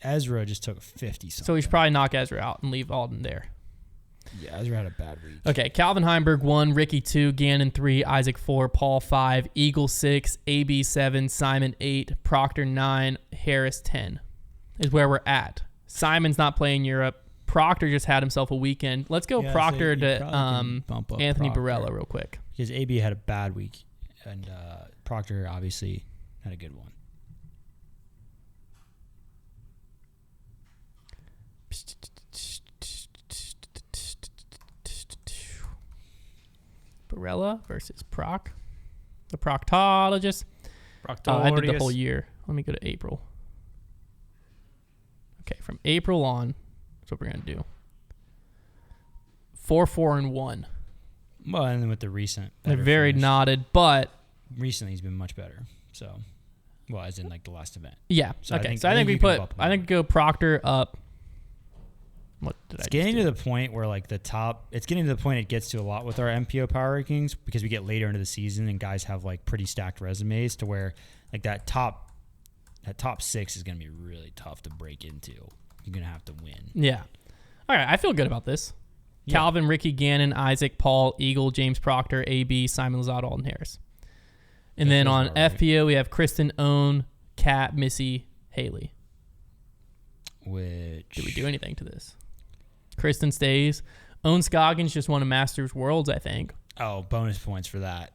Ezra just took 50 something. So we should probably knock Ezra out and leave Alden there. Yeah, Ezra had a bad week. Okay, Calvin Heimberg 1, Ricky 2, Gannon 3, Isaac 4, Paul 5, Eagle 6, AB 7, Simon 8, Proctor 9, Harris 10 is where we're at. Simon's not playing Europe. Proctor just had himself a weekend. Let's go Proctor to Anthony Proctor. Barella real quick. Because AB had a bad week, and Proctor obviously had a good one. Barella versus Proc. The proctologist. I did the whole year. Let me go to April. Okay, from April on, that's what we're going to do. 4-4-1. Well, and then with the recent. They're very knotted, but recently he's been much better. So, well, as in like the last event. Yeah. So okay. So I think we go Proctor up. What did it's getting to the point where like it's getting to the point it gets to a lot with our MPO power rankings because we get later into the season and guys have like pretty stacked resumes to where like that top 6 is going to be really tough to break into. You're going to have to win. Yeah. All right. I feel good about this. Yeah. Calvin, Ricky, Gannon, Isaac, Paul, Eagle, James Proctor, AB, Simon Lazard, Alden Harris. And then on FPO, we have Kristen, Owen, Kat, Missy, Haley. Did we do anything to this? Kristen stays. Owen Scoggins just won a Masters Worlds, I think. Oh, bonus points for that.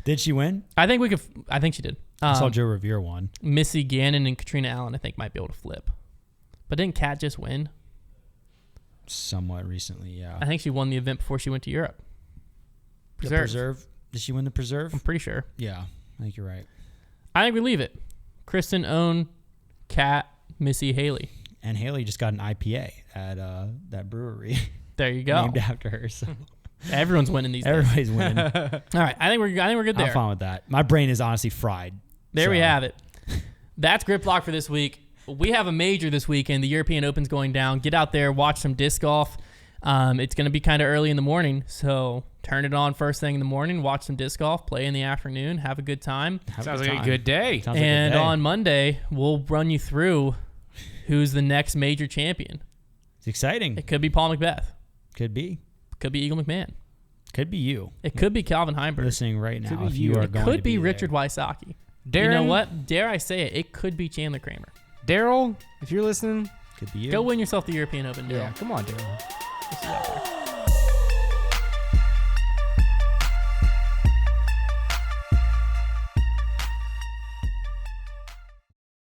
Did she win? I think she did. I saw Joe Revere won. Missy Gannon and Katrina Allen, I think, might be able to flip. But didn't Kat just win? Somewhat recently, yeah. I think she won the event before she went to Europe. Preserve. Did she win the Preserve? I'm pretty sure. Yeah, I think you're right. I think we leave it. Kristen, Owen, Kat, Missy, Haley. And Haley just got an IPA at that brewery. There you go. Named after her. So. Everyone's winning these days. Everybody's winning. All right. I think we're good there. I'm fine with that. My brain is honestly fried. There we have it. That's Grip Block for this week. We have a major this weekend. The European Open's going down. Get out there, watch some disc golf. It's going to be kind of early in the morning, so turn it on first thing in the morning, watch some disc golf, play in the afternoon, have a good time. Sounds like a good day. And on Monday, we'll run you through who's the next major champion. It's exciting. It could be Paul McBeth. Could be. Could be Eagle McMahon. Could be you. It could be Calvin Heimberg. Listening right now. Could be you. It could be Richard Wysocki. You know what? Dare I say it? It could be Chandler Kramer. Daryl, if you're listening, could be you. Go win yourself the European Open, Daryl. Yeah, come on, Daryl. We'll see you out there.